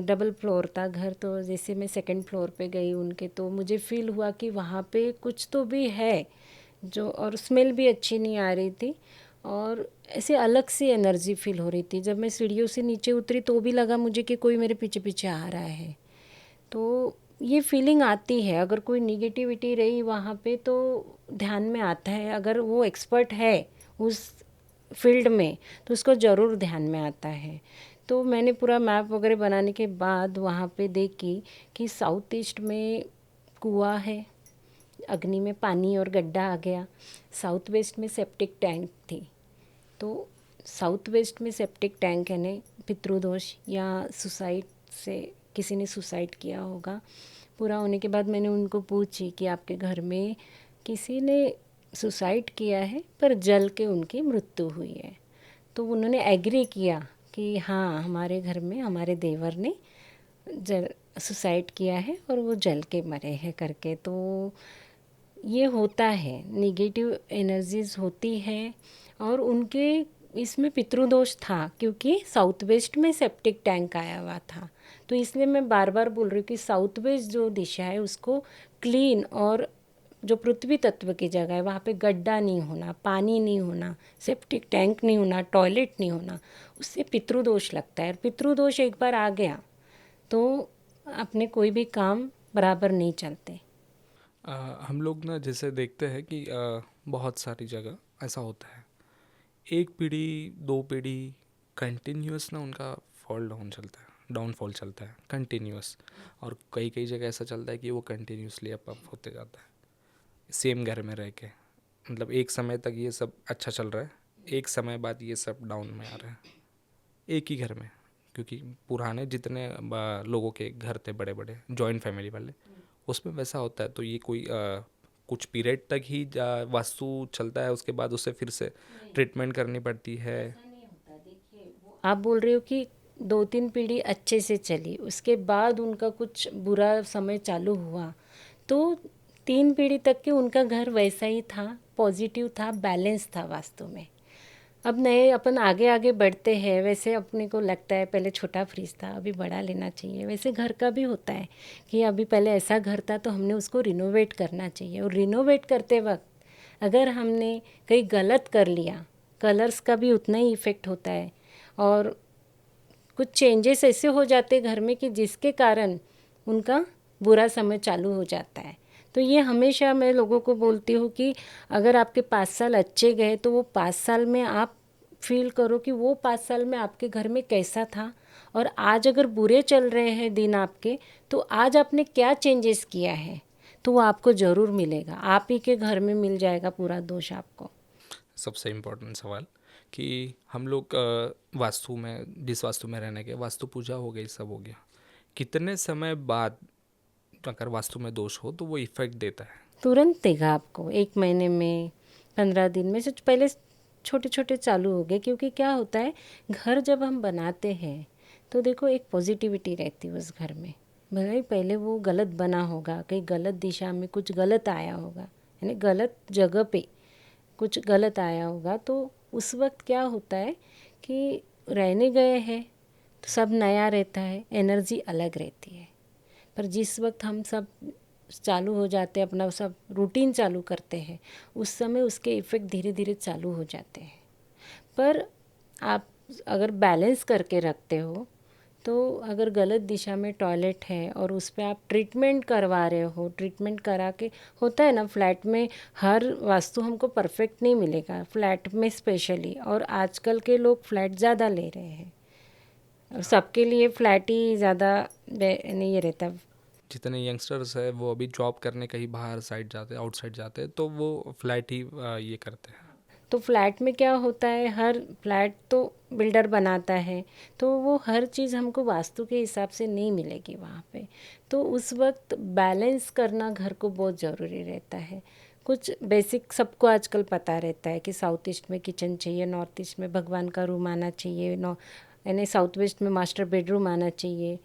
डबल फ्लोर था घर, तो जैसे मैं सेकंड फ्लोर पे गई उनके, तो मुझे फ़ील हुआ कि वहाँ पे कुछ तो भी है जो, और स्मेल भी अच्छी नहीं आ रही थी और ऐसे अलग सी एनर्जी फील हो रही थी। जब मैं सीढ़ियों से नीचे उतरी तो भी लगा मुझे कि कोई मेरे पीछे पीछे आ रहा है। तो ये फीलिंग आती है, अगर कोई निगेटिविटी रही वहाँ पे तो ध्यान में आता है। अगर वो एक्सपर्ट है उस फील्ड में तो उसको ज़रूर ध्यान में आता है। तो मैंने पूरा मैप वगैरह बनाने के बाद वहाँ पे देखी कि साउथ ईस्ट में कुआं है, अग्नि में पानी और गड्ढा आ गया। साउथ वेस्ट में सेप्टिक टैंक थी। तो साउथ वेस्ट में सेप्टिक टैंक है ने पितृदोष या सुसाइड से किसी ने सुसाइड किया होगा। पूरा होने के बाद मैंने उनको पूछी कि आपके घर में किसी ने सुसाइड किया है पर जल के उनकी मृत्यु हुई है। तो उन्होंने एग्री किया कि हाँ, हमारे घर में हमारे देवर ने जल सुसाइड किया है और वो जल के मरे हैं करके। तो ये होता है, नेगेटिव एनर्जीज होती है। और उनके इसमें पितृदोष था क्योंकि साउथ वेस्ट में सेप्टिक टैंक आया हुआ था। तो इसलिए मैं बार बार बोल रही हूँ कि साउथ वेस्ट जो दिशा है उसको क्लीन, और जो पृथ्वी तत्व की जगह है वहाँ पे गड्ढा नहीं होना, पानी नहीं होना, सेप्टिक टैंक नहीं होना, टॉयलेट नहीं होना, उससे पितृदोष लगता है। और पितृदोष एक बार आ गया तो अपने कोई भी काम बराबर नहीं चलते। हम लोग ना जैसे देखते हैं कि बहुत सारी जगह ऐसा होता है, एक पीढ़ी दो पीढ़ी कंटिन्यूअस ना उनका फॉल डाउन चलता है, डाउनफॉल चलता है कंटिन्यूअस। और कई कई जगह ऐसा चलता है कि वो कंटिन्यूसली अप होते जाता है सेम घर में रह के। मतलब एक समय तक ये सब अच्छा चल रहा है, एक समय बाद ये सब डाउन में आ रहा है एक ही घर में। क्योंकि पुराने जितने लोगों के घर थे बड़े बड़े जॉइंट फैमिली वाले, उसमें वैसा होता है। तो ये कोई कुछ पीरियड तक ही वास्तु चलता है, उसके बाद उसे फिर से ट्रीटमेंट करनी पड़ती है। ऐसा नहीं होता। देखिए, वो आप बोल रहे हो कि 2-3 पीढ़ी अच्छे से चली, उसके बाद उनका कुछ बुरा समय चालू हुआ, तो 3 पीढ़ी तक के उनका घर वैसा ही था, पॉजिटिव था, बैलेंस था वास्तु में। अब नए अपन आगे आगे बढ़ते हैं, वैसे अपने को लगता है पहले छोटा फ्रिज था अभी बड़ा लेना चाहिए। वैसे घर का भी होता है कि अभी पहले ऐसा घर था तो हमने उसको रिनोवेट करना चाहिए। और रिनोवेट करते वक्त अगर हमने कहीं गलत कर लिया, कलर्स का भी उतना ही इफ़ेक्ट होता है। और कुछ चेंजेस ऐसे हो जाते घर में कि जिसके कारण उनका बुरा समय चालू हो जाता है। तो ये हमेशा मैं लोगों को बोलती हूँ कि अगर आपके 5 साल अच्छे गए तो वो 5 साल में आप फील करो कि वो 5 साल में आपके घर में कैसा था। और आज अगर बुरे चल रहे हैं दिन आपके, तो आज आपने क्या चेंजेस किया है, तो वो आपको ज़रूर मिलेगा। आप ही के घर में मिल जाएगा पूरा दोष आपको। सबसे इम्पोर्टेंट सवाल कि हम लोग वास्तु में, जिस वास्तु में रहने के, वास्तु पूजा हो गई, सब हो गया, कितने समय बाद अगर वास्तु में दोष हो तो वो इफ़ेक्ट देता है? तुरंत देगा आपको, 1 महीने में, 15 दिन में। सच पहले छोटे छोटे चालू हो गए, क्योंकि क्या होता है, घर जब हम बनाते हैं तो देखो एक पॉजिटिविटी रहती है उस घर में। भले ही पहले वो गलत बना होगा, कहीं गलत दिशा में कुछ गलत आया होगा, यानी गलत जगह पे कुछ गलत आया होगा, तो उस वक्त क्या होता है कि रहने गए हैं तो सब नया रहता है, एनर्जी अलग रहती है। पर जिस वक्त हम सब चालू हो जाते हैं, अपना सब रूटीन चालू करते हैं, उस समय उसके इफ़ेक्ट धीरे धीरे चालू हो जाते हैं। पर आप अगर बैलेंस करके रखते हो, तो अगर गलत दिशा में टॉयलेट है और उस पर आप ट्रीटमेंट करवा रहे हो, ट्रीटमेंट करा के, होता है ना फ्लैट में हर वास्तु हमको परफेक्ट नहीं मिलेगा, फ्लैट में स्पेशली। और आजकल के लोग फ्लैट ज़्यादा ले रहे हैं, और सबके लिए फ्लैट ही ज़्यादा नहीं ये रहता। जितने यंगस्टर्स है वो अभी जॉब करने कहीं बाहर साइड जाते हैं, आउटसाइड जाते हैं, तो वो फ्लैट ही ये करते हैं। तो फ्लैट में क्या होता है, हर फ्लैट तो बिल्डर बनाता है, तो वो हर चीज़ हमको वास्तु के हिसाब से नहीं मिलेगी वहाँ पे। तो उस वक्त बैलेंस करना घर को बहुत ज़रूरी रहता है। कुछ बेसिक सबको आजकल पता रहता है कि साउथ ईस्ट में किचन चाहिए, नॉर्थ ईस्ट में भगवान का रूम आना चाहिए, यानी साउथ वेस्ट में मास्टर बेडरूम आना चाहिए।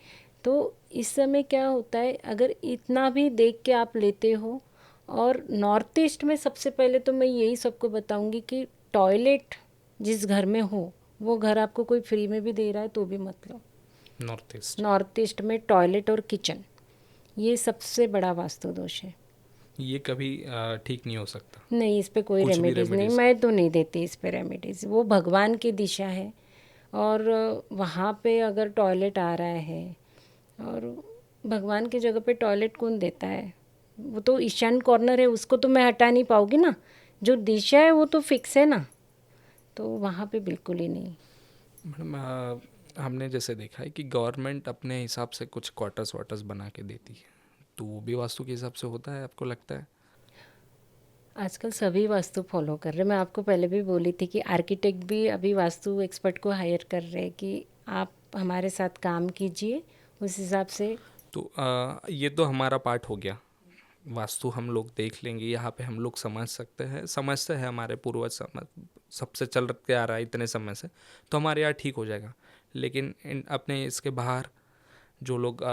तो इस समय क्या होता है, अगर इतना भी देख के आप लेते हो, और नॉर्थ ईस्ट में सबसे पहले तो मैं यही सबको बताऊंगी कि टॉयलेट जिस घर में हो, वो घर आपको कोई फ्री में भी दे रहा है तो भी मत लो। नॉर्थ ईस्ट में टॉयलेट और किचन, ये सबसे बड़ा वास्तु दोष है। ये कभी ठीक नहीं हो सकता? नहीं, इस पे कोई कुछ भी रेमेडीज़ नहीं, रेमेडीज? मैं तो नहीं देती इस पे रेमेडीज़। वो भगवान की दिशा है, और वहाँ पे अगर टॉयलेट आ रहा है, और भगवान की जगह पे टॉयलेट कौन देता है? वो तो ईशान कॉर्नर है, उसको तो मैं हटा नहीं पाऊँगी ना। जो दिशा है वो तो फिक्स है ना, तो वहाँ पे बिल्कुल ही नहीं। मैडम हमने जैसे देखा है कि गवर्नमेंट अपने हिसाब से कुछ क्वार्टर्स वार्टर्स बना के देती है, तो वो भी वास्तु के हिसाब से होता है, आपको लगता है? आजकल सभी वास्तु फॉलो कर रहे हैं। मैं आपको पहले भी बोली थी कि आर्किटेक्ट भी अभी वास्तु एक्सपर्ट को हायर कर रहे हैं कि आप हमारे साथ काम कीजिए उस हिसाब से। तो ये तो हमारा पार्ट हो गया। वास्तु हम लोग देख लेंगे, यहाँ पे हम लोग समझ सकते हैं, समझते हैं, हमारे पूर्वज समझ सबसे चल के आ रहा है इतने समय से, तो हमारे यहाँ ठीक हो जाएगा। लेकिन अपने इसके बाहर जो लोग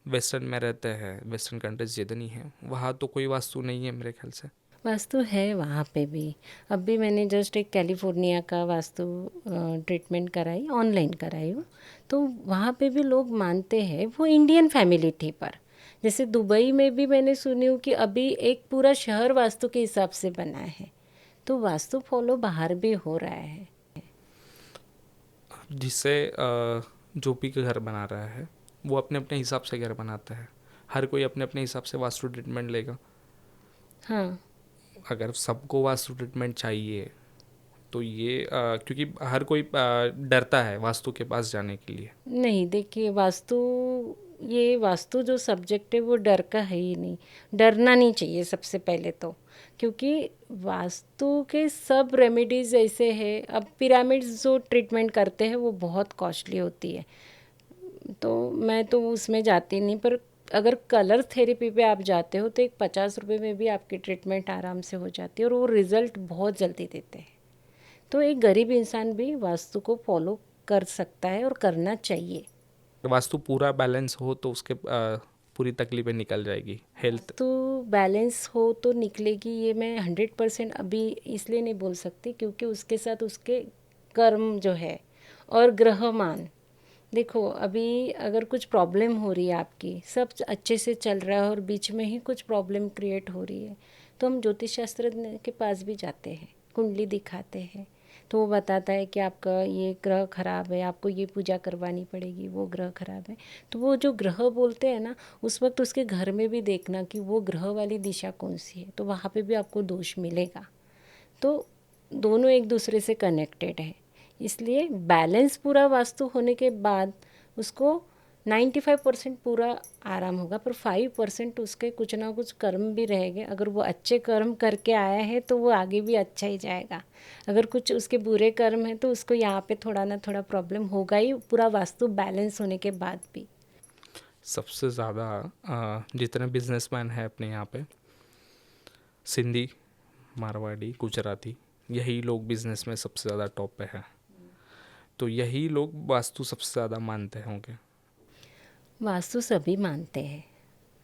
वेस्टर्न में रहते हैं, वेस्टर्न कंट्रीज जितनी हैं, वहाँ तो कोई वास्तु नहीं है मेरे ख्याल से। वास्तु है वहाँ पे भी। अब भी मैंने जस्ट एक कैलिफोर्निया का वास्तु ट्रीटमेंट कराई, ऑनलाइन कराई हूँ। तो वहाँ पे भी लोग मानते हैं, वो इंडियन फैमिली थी पर जैसे दुबई में भी मैंने सुनी हूँ कि अभी एक पूरा शहर वास्तु के हिसाब से बना है। तो वास्तु फॉलो बाहर भी हो रहा है। जिससे जो भी घर बना रहा है वो अपने अपने हिसाब से घर बनाता है। हर कोई अपने अपने हिसाब से वास्तु ट्रीटमेंट लेगा। हाँ। अगर सबको वास्तु ट्रीटमेंट चाहिए तो ये क्योंकि हर कोई डरता है वास्तु के पास जाने के लिए। नहीं, देखिए वास्तु, ये वास्तु जो सब्जेक्ट है वो डर का है ही नहीं। डरना नहीं चाहिए सबसे पहले तो, क्योंकि वास्तु के सब रेमेडीज ऐसे हैं। अब पिरामिड्स जो ट्रीटमेंट करते हैं वो बहुत कॉस्टली होती है, तो मैं तो उसमें जाती नहीं। पर अगर कलर थेरेपी पे आप जाते हो तो एक 50 रुपये में भी आपकी ट्रीटमेंट आराम से हो जाती है और वो रिज़ल्ट बहुत जल्दी देते हैं। तो एक गरीब इंसान भी वास्तु को फॉलो कर सकता है और करना चाहिए। वास्तु पूरा बैलेंस हो तो उसके पूरी तकलीफें निकल जाएगी, हेल्थ। तो बैलेंस हो तो निकलेगी, ये मैं 100% अभी इसलिए नहीं बोल सकती क्योंकि उसके साथ उसके कर्म जो है और ग्रहमान। देखो अभी अगर कुछ प्रॉब्लम हो रही है, आपकी सब अच्छे से चल रहा है और बीच में ही कुछ प्रॉब्लम क्रिएट हो रही है, तो हम ज्योतिष शास्त्रज्ञ के पास भी जाते हैं, कुंडली दिखाते हैं, तो वो बताता है कि आपका ये ग्रह खराब है, आपको ये पूजा करवानी पड़ेगी, वो ग्रह खराब है। तो वो जो ग्रह बोलते हैं ना, उस वक्त उसके घर में भी देखना कि वो ग्रह वाली दिशा कौन सी है, तो वहाँ पे भी आपको दोष मिलेगा। तो दोनों एक दूसरे से कनेक्टेड है। इसलिए बैलेंस पूरा वास्तु होने के बाद उसको 95% पूरा आराम होगा, पर 5% उसके कुछ ना कुछ कर्म भी रहेंगे। अगर वो अच्छे कर्म करके आया है तो वो आगे भी अच्छा ही जाएगा। अगर कुछ उसके बुरे कर्म हैं तो उसको यहाँ पे थोड़ा ना थोड़ा प्रॉब्लम होगा ही, पूरा वास्तु बैलेंस होने के बाद भी। सबसे ज़्यादा जितने बिजनेसमैन हैं अपने यहाँ पे, सिंधी, मारवाड़ी, गुजराती, यही लोग बिजनेस में सबसे ज़्यादा टॉप पे है। तो यही लोग वास्तु सबसे ज़्यादा मानते होंगे। वास्तु सभी मानते हैं।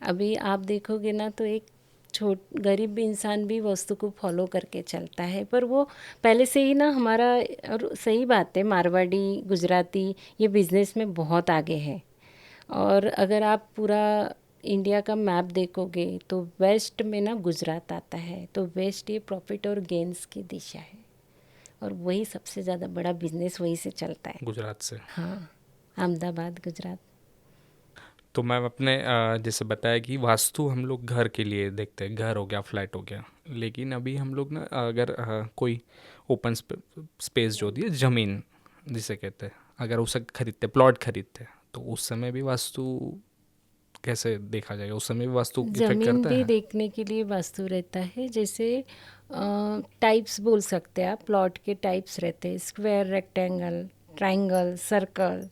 अभी आप देखोगे ना तो एक छोट गरीब इंसान भी वास्तु को फॉलो करके चलता है, पर वो पहले से ही ना हमारा, और सही बात है, मारवाड़ी गुजराती ये बिज़नेस में बहुत आगे है। और अगर आप पूरा इंडिया का मैप देखोगे तो वेस्ट में ना गुजरात आता है, तो वेस्ट ये प्रॉफिट और गेन्स की दिशा है और वही सबसे ज़्यादा बड़ा बिजनेस वहीं से चलता है। गुजरात से। हाँ, अहमदाबाद गुजरात। तो मैं अपने जैसे बताया कि वास्तु हम लोग घर के लिए देखते हैं, घर हो गया, फ्लैट हो गया। लेकिन अभी हम लोग ना अगर कोई ओपन स्पेस जो होती है, ज़मीन जिसे कहते हैं, अगर उसे खरीदते, प्लॉट खरीदते हैं, तो उस समय भी वास्तु कैसे देखा जाएगा? उस समय भी वास्तु इफेक्ट ज़मीन करता भी है? देखने के लिए वास्तु रहता है। जैसे टाइप्स बोल सकते हैं आप, प्लॉट के टाइप्स रहते हैं, स्क्वायर, रेक्टेंगल, ट्रायंगल, सर्कल,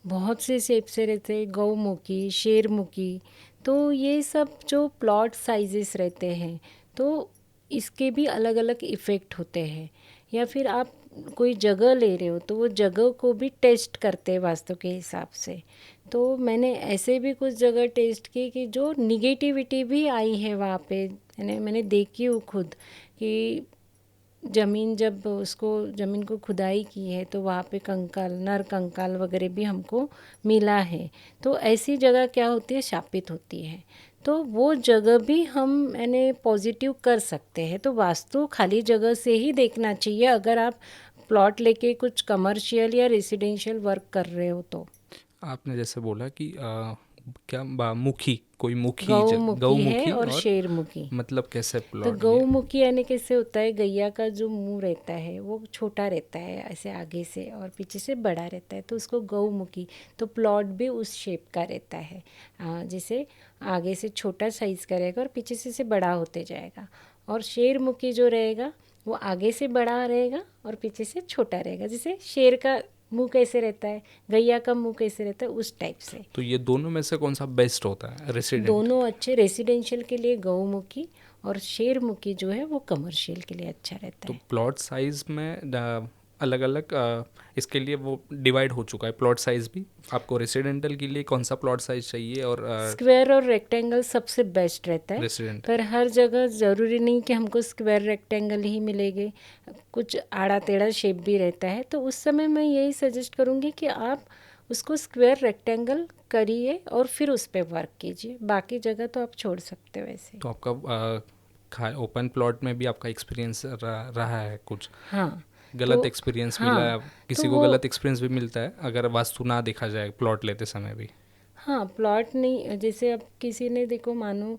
बहुत से शेप से रहते हैं, गौमुखी, शेरमुखी। तो ये सब जो प्लॉट साइजेस रहते हैं, तो इसके भी अलग अलग इफ़ेक्ट होते हैं। या फिर आप कोई जगह ले रहे हो तो वो जगह को भी टेस्ट करते हैं वास्तु के हिसाब से। तो मैंने ऐसे भी कुछ जगह टेस्ट की कि जो निगेटिविटी भी आई है वहाँ पे, मैंने देखी हूँ खुद कि ज़मीन, जब उसको ज़मीन को खुदाई की है तो वहाँ पे कंकाल, नर कंकाल वगैरह भी हमको मिला है। तो ऐसी जगह क्या होती है, शापित होती है। तो वो जगह भी हम पॉजिटिव कर सकते हैं। तो वास्तु खाली जगह से ही देखना चाहिए अगर आप प्लॉट लेके कुछ कमर्शियल या रेसिडेंशियल वर्क कर रहे हो तो। आपने जैसे बोला कि क्या मुखी, कोई मुखी गौमुखी है गौमुखी, और और शेरमुखी। मतलब कैसे तो प्लॉट ये? गौमुखी यानी कैसे होता है, गैया का जो मुंह रहता है वो छोटा रहता है ऐसे आगे से, और पीछे से बड़ा रहता है, तो उसको गौमुखी। तो प्लॉट भी उस शेप का रहता है, जैसे आगे से छोटा साइज़ का रहेगा और पीछे से बड़ा होते जाएगा। और शेरमुखी जो रहेगा वो आगे से बड़ा रहेगा और पीछे से छोटा रहेगा, जैसे शेर का मुंह कैसे रहता है, गैया का मुंह कैसे रहता है, उस टाइप से। तो ये दोनों में से कौन सा बेस्ट होता है रेसिडेंट? दोनों अच्छे, रेसिडेंशियल के लिए गौमुखी और शेरमुखी जो है वो कमर्शियल के लिए अच्छा रहता तो है। प्लॉट साइज में अलग अलग इसके लिए वो डिवाइड हो चुका है प्लॉट साइज भी। आपको रेसिडेंटल के लिए कौन सा प्लॉट साइज चाहिए और स्क्वायर और रेक्टेंगल सबसे बेस्ट रहता है, रेसिडेंट? पर हर जगह ज़रूरी नहीं कि हमको स्क्वायर रेक्टेंगल ही मिलेंगे, कुछ आड़ा टेढ़ा शेप भी रहता है। तो उस समय मैं यही सजेस्ट करूँगी कि आप उसको स्क्वायर रेक्टेंगल करिए और फिर उस पर वर्क कीजिए, बाकी जगह तो आप छोड़ सकते हो ऐसे। तो आपका ओपन प्लॉट में भी आपका एक्सपीरियंस रहा है कुछ हाँ गलत तो एक्सपीरियंस मिला हाँ है? तो किसी को वो गलत एक्सपीरियंस भी मिलता है अगर वास्तु ना देखा जाए प्लॉट लेते समय भी? हाँ, प्लॉट नहीं, जैसे अब किसी ने देखो मानो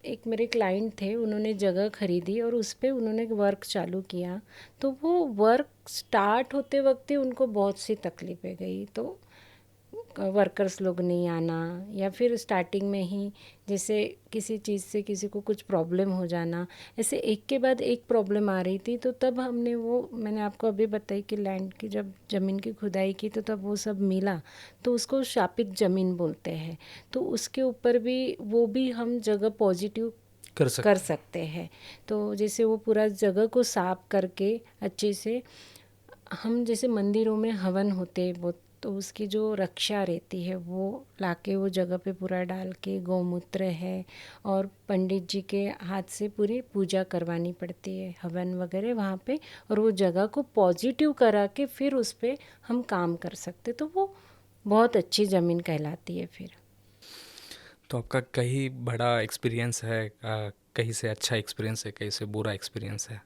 एक मेरे क्लाइंट थे, उन्होंने जगह खरीदी और उस पे उन्होंने वर्क चालू किया, तो वो वर्क स्टार्ट होते वक्त ही उनको बहुत सी तकलीफ़ें गई। तो वर्कर्स लोग नहीं आना, या फिर स्टार्टिंग में ही जैसे किसी चीज़ से किसी को कुछ प्रॉब्लम हो जाना, ऐसे एक के बाद एक प्रॉब्लम आ रही थी। तो तब हमने वो, मैंने आपको अभी बताई कि लैंड की जब ज़मीन की खुदाई की तो तब वो सब मिला, तो उसको शापित ज़मीन बोलते हैं। तो उसके ऊपर भी वो भी हम जगह पॉजिटिव कर कर सकते हैं। सकते हैं। तो जैसे वो पूरा जगह को साफ करके अच्छे से, हम जैसे मंदिरों में हवन होते वो, तो उसकी जो रक्षा रहती है वो लाके वो जगह पे पूरा डाल के, गौमूत्र है और पंडित जी के हाथ से पूरी पूजा करवानी पड़ती है, हवन वगैरह वहाँ पे, और वो जगह को पॉजिटिव करा के फिर उस पे हम काम कर सकते, तो वो बहुत अच्छी ज़मीन कहलाती है फिर। तो आपका कहीं बड़ा एक्सपीरियंस है, कहीं से अच्छा एक्सपीरियंस है, कहीं से बुरा एक्सपीरियंस है?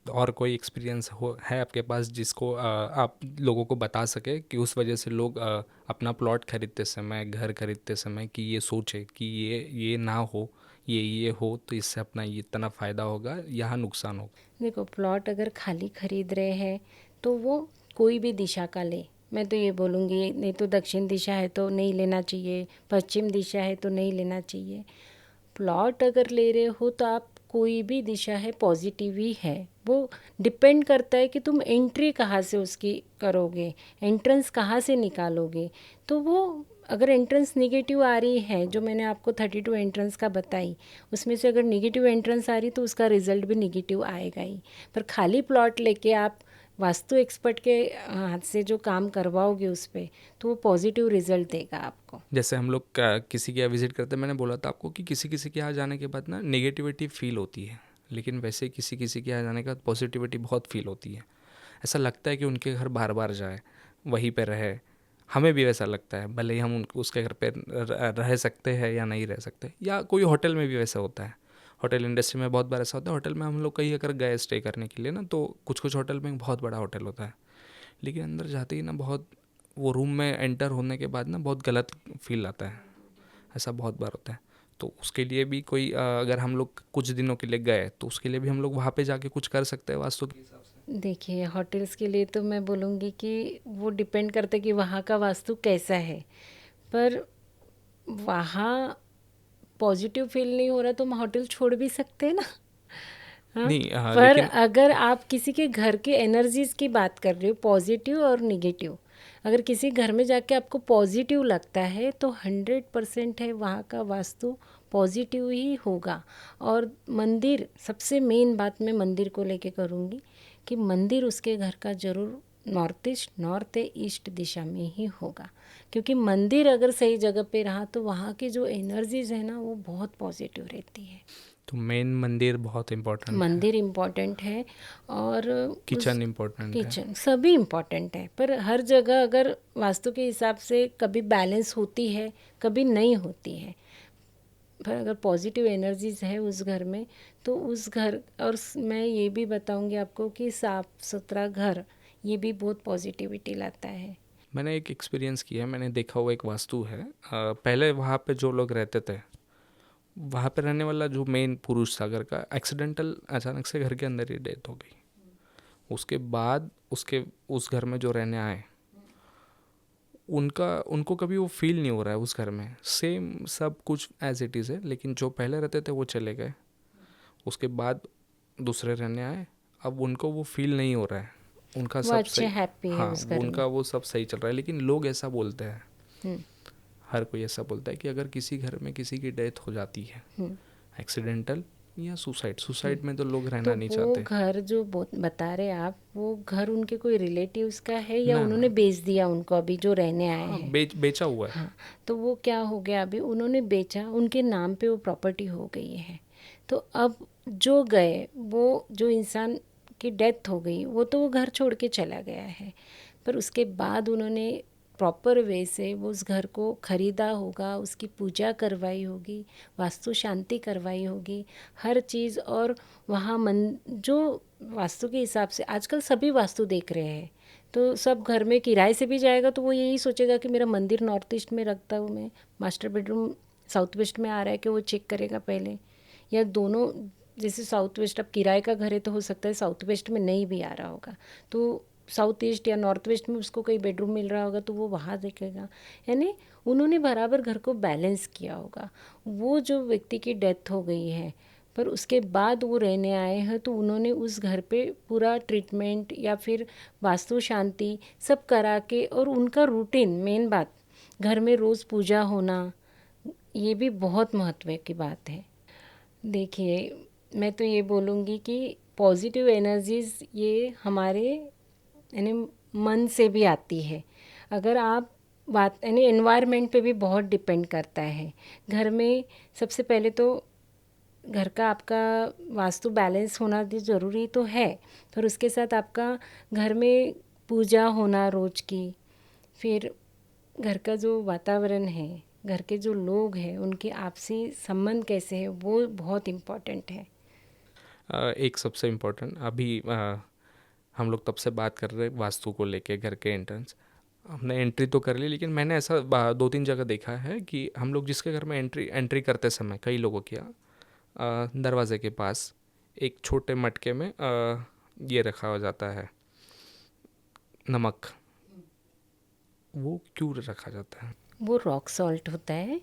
और कोई एक्सपीरियंस हो है आपके पास जिसको आप लोगों को बता सके कि उस वजह से लोग अपना प्लॉट खरीदते समय, घर खरीदते समय कि ये सोचे कि ये ना हो, ये हो तो इससे अपना ये इतना फ़ायदा होगा, यहाँ नुकसान होगा? देखो, प्लॉट अगर खाली खरीद रहे हैं तो वो कोई भी दिशा का ले, मैं तो ये बोलूँगी, नहीं तो दक्षिण दिशा है तो नहीं लेना चाहिए, पश्चिम दिशा है तो नहीं लेना चाहिए। प्लॉट अगर ले रहे हो तो आप कोई भी दिशा है पॉजिटिव ही है। वो डिपेंड करता है कि तुम एंट्री कहाँ से उसकी करोगे, एंट्रेंस कहाँ से निकालोगे। तो वो अगर एंट्रेंस निगेटिव आ रही है, जो मैंने आपको 32 एंट्रेंस का बताई, उसमें से अगर निगेटिव एंट्रेंस आ रही तो उसका रिजल्ट भी निगेटिव आएगा ही। पर खाली प्लॉट लेके आप वास्तु एक्सपर्ट के हाथ से जो काम करवाओगे उस पर, तो वो पॉजिटिव रिजल्ट देगा आपको। जैसे हम लोग किसी के यहाँ विज़िट करते हैं, मैंने बोला था आपको कि किसी किसी के यहाँ जाने के बाद ना नेगेटिविटी फील होती है, लेकिन वैसे किसी किसी के यहाँ जाने के बाद पॉजिटिविटी बहुत फील होती है। ऐसा लगता है कि उनके घर बार बार जाए, वहीं पे रहे। हमें भी वैसा लगता है, भले ही हम उसके घर पे रह सकते हैं या नहीं रह सकते, या कोई होटल में भी वैसा होता है। होटल इंडस्ट्री में बहुत बार ऐसा होता है, होटल में हम लोग कहीं अगर गए स्टे करने के लिए ना, तो कुछ कुछ होटल में बहुत बड़ा होटल होता है, लेकिन अंदर जाते ही ना बहुत, वो रूम में एंटर होने के बाद ना बहुत गलत फील आता है। ऐसा बहुत बार होता है। तो उसके लिए भी कोई अगर हम लोग कुछ दिनों के लिए गए तो उसके लिए भी हम लोग वहाँ पे जाके कुछ कर सकते हैं वास्तु के हिसाब से? देखिए, होटल्स के लिए तो मैं बोलूँगी कि वो डिपेंड करता है कि वहाँ का वास्तु कैसा है। पर वहाँ पॉजिटिव फील नहीं हो रहा तो हम होटल छोड़ भी सकते हैं ना। हाँ, नहीं पर लेकिन अगर आप किसी के घर के एनर्जीज की बात कर रहे हो, पॉजिटिव और निगेटिव, अगर किसी घर में जाके आपको पॉजिटिव लगता है तो 100% है वहाँ का वास्तु पॉजिटिव ही होगा। और मंदिर, सबसे मेन बात मैं मंदिर को लेके करूँगी कि मंदिर उसके घर का ज़रूर नॉर्थ ईस्ट दिशा में ही होगा, क्योंकि मंदिर अगर सही जगह पे रहा तो वहाँ की जो एनर्जीज है ना वो बहुत पॉजिटिव रहती है। तो मेन मंदिर बहुत इम्पोर्टेंट है, मंदिर इम्पोर्टेंट है और उस किचन इम्पोर्टेंट है। किचन सभी इम्पोर्टेंट है, पर हर जगह अगर वास्तु के हिसाब से कभी बैलेंस होती है, कभी नहीं होती है। पर अगर पॉजिटिव एनर्जीज है उस घर में तो उस घर, और मैं ये भी बताऊंगी आपको कि साफ सुथरा घर ये भी बहुत पॉजिटिविटी लाता है। मैंने एक एक्सपीरियंस किया है, मैंने देखा हुआ एक वास्तु है। पहले वहाँ पे जो लोग रहते थे, वहाँ पे रहने वाला जो मेन पुरुष था घर का, एक्सीडेंटल अचानक से घर के अंदर ही डेथ हो गई। उसके बाद उसके उस घर में जो रहने आए, उनको कभी वो फील नहीं हो रहा है उस घर में, सेम सब कुछ एज इट इज़ है, लेकिन जो पहले रहते थे वो चले गए। उसके बाद दूसरे रहने आए, अब उनको वो फील नहीं हो रहा है, उनका वो सब अच्छे सही। हैप्पी है हाँ, उस वो घर में। उनका वो सब सही चल रहा है, लेकिन लोग ऐसा बोलते हैं, हम्म। हर कोई ऐसा बोलता है कि अगर किसी घर में किसी की डेथ हो जाती है, हम्म। एक्सीडेंटल या सुसाइड, हम्म। सुसाइड में तो लोग रहना तो नहीं वो चाहते। घर जो बता रहे आप, वो घर उनके कोई रिलेटिव्स का है या ना, उन्होंने बेच दिया उनको अभी जो रहने आए हाँ, हैं? बेचा हुआ है। हाँ। तो वो क्या हो गया, अभी उन्होंने बेचा, उनके नाम पे वो प्रॉपर्टी हो गई है। तो अब जो गए, वो जो इंसान की डेथ हो गई, वो तो वो घर छोड़ के चला गया है, पर उसके बाद उन्होंने प्रॉपर वे से वो उस घर को ख़रीदा होगा, उसकी पूजा करवाई होगी, वास्तु शांति करवाई होगी, हर चीज़। और वहाँ मन जो वास्तु के हिसाब से आजकल सभी वास्तु देख रहे हैं, तो सब घर में किराए से भी जाएगा तो वो यही सोचेगा कि मेरा मंदिर नॉर्थ ईस्ट में रखता हूँ मैं, मास्टर बेडरूम साउथ वेस्ट में आ रहा है कि वो चेक करेगा पहले, या दोनों। जैसे साउथ वेस्ट अब किराए का घर है तो हो सकता है साउथ वेस्ट में नहीं भी आ रहा होगा, तो साउथ ईस्ट या नॉर्थ वेस्ट में उसको कोई बेडरूम मिल रहा होगा तो वो वहाँ देखेगा। यानी उन्होंने बराबर घर को बैलेंस किया होगा। वो जो व्यक्ति की डेथ हो गई है, पर उसके बाद वो रहने आए हैं, तो उन्होंने उस घर पे पूरा ट्रीटमेंट या फिर वास्तु शांति सब करा के, और उनका रूटीन, मेन बात घर में रोज़ पूजा होना, ये भी बहुत महत्व की बात है। देखिए, मैं तो ये बोलूँगी कि पॉजिटिव एनर्जीज़ ये हमारे यानी मन से भी आती है। अगर आप बात यानी एनवायरनमेंट पे भी बहुत डिपेंड करता है। घर में सबसे पहले तो घर का आपका वास्तु बैलेंस होना भी ज़रूरी तो है, पर उसके साथ आपका घर में पूजा होना रोज़ की, फिर घर का जो वातावरण है, घर के जो लोग हैं, उनके आपसी संबंध कैसे है, वो बहुत इम्पोर्टेंट है। एक सबसे इम्पोर्टेंट अभी हम लोग तब से बात कर रहे हैं वास्तु को लेके, घर के एंट्रेंस हमने एंट्री तो कर ली, लेकिन मैंने ऐसा 2-3 जगह देखा है कि हम लोग जिसके घर में एंट्री एंट्री करते समय कई लोगों के यहाँ दरवाजे के पास एक छोटे मटके में ये रखा हो जाता है, नमक। वो क्यों रखा जाता है? वो रॉक सॉल्ट होता है।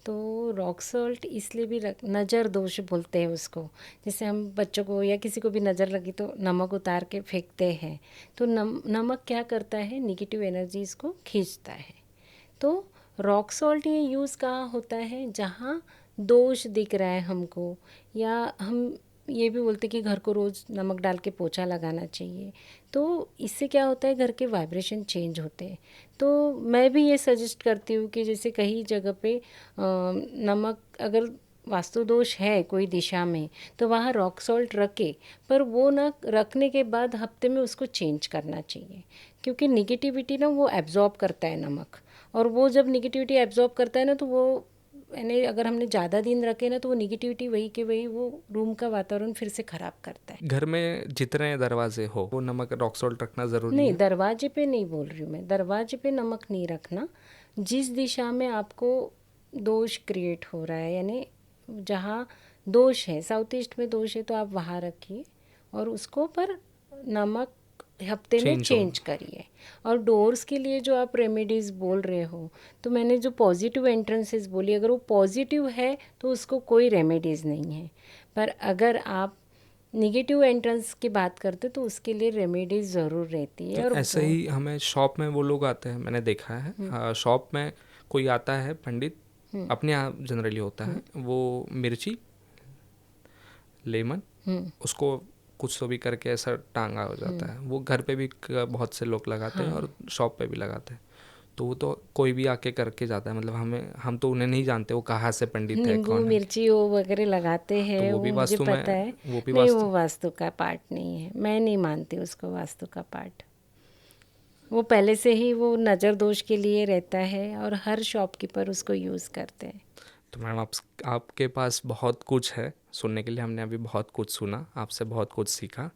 तो रॉक सॉल्ट इसलिए भी नज़र दोष बोलते हैं उसको। जैसे हम बच्चों को या किसी को भी नज़र लगी तो नमक उतार के फेंकते हैं, तो नमक क्या करता है, निगेटिव एनर्जीज़ को खींचता है। तो रॉक सॉल्ट ये यूज़ कहाँ होता है, जहाँ दोष दिख रहा है हमको, या हम ये भी बोलते कि घर को रोज़ नमक डाल के पोछा लगाना चाहिए। तो इससे क्या होता है, घर के वाइब्रेशन चेंज होते हैं। तो मैं भी ये सजेस्ट करती हूँ कि जैसे कहीं जगह पे नमक अगर वास्तु दोष है कोई दिशा में, तो वहाँ रॉक सॉल्ट रखे, पर वो ना रखने के बाद हफ्ते में उसको चेंज करना चाहिए, क्योंकि निगेटिविटी ना वो एब्जॉर्ब करता है नमक, और वो जब निगेटिविटी एब्जॉर्ब करता है ना, तो वो यानी अगर हमने ज़्यादा दिन रखे ना, तो वो निगेटिविटी वही के वही वो रूम का वातावरण फिर से ख़राब करता है। घर में जितने दरवाजे हो वो नमक रॉक सॉल्ट रखना ज़रूरी नहीं, है? दरवाजे पे नहीं बोल रही हूँ मैं, दरवाजे पे नमक नहीं रखना। जिस दिशा में आपको दोष क्रिएट हो रहा है, यानी जहाँ दोष है, साउथ ईस्ट में दोष है तो आप वहाँ रखिए, और उसको पर नमक हफ्ते में चेंज हो। चेंज करिए। और डोर्स के लिए जो आप रेमेडीज़ बोल रहे हो, तो मैंने जो पॉजिटिव एंट्रेंसेस बोली, अगर वो पॉजिटिव है तो उसको कोई रेमेडीज़ नहीं है, पर अगर आप निगेटिव एंट्रेंस की बात करते तो उसके लिए रेमेडीज ज़रूर रहती है। तो और ऐसे बहुत ही हमें शॉप में वो लोग आते हैं, मैंने देखा है शॉप में कोई आता है पंडित, अपने यहाँ जनरली होता है, वो मिर्ची, लेमन, उसको कुछ तो भी करके ऐसा टांगा हो जाता है। वो घर पे भी बहुत से लोग लगाते हैं और शॉप पे भी लगाते हैं। तो वो तो कोई भी आके करके जाता है, मतलब हम तो उन्हें नहीं जानते वो कहाँ से पंडित है, नींबू कौन है। मिर्ची वो वगैरह लगाते तो हैं, वो वो भी मुझे वास्तु पता है। में, वो भी नहीं, वास्तु। वो वास्तु का पार्ट नहीं है, मैं नहीं मानती उसको वास्तु का पार्ट। वो पहले से ही वो नज़र दोष के लिए रहता है, और हर शॉपकीपर उसको यूज़ करते हैं। तो मैम आपके पास बहुत कुछ है सुनने के लिए, हमने अभी बहुत कुछ सुना, आपसे बहुत कुछ सीखा।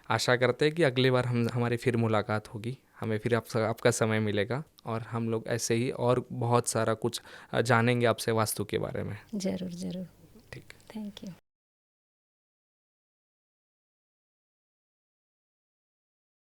आशा करते हैं कि अगली बार हमारी फिर मुलाकात होगी, हमें फिर आपका समय मिलेगा, और हम लोग ऐसे ही और बहुत सारा कुछ जानेंगे आपसे वास्तु के बारे में। ज़रूर ज़रूर। ठीक है। Thank you.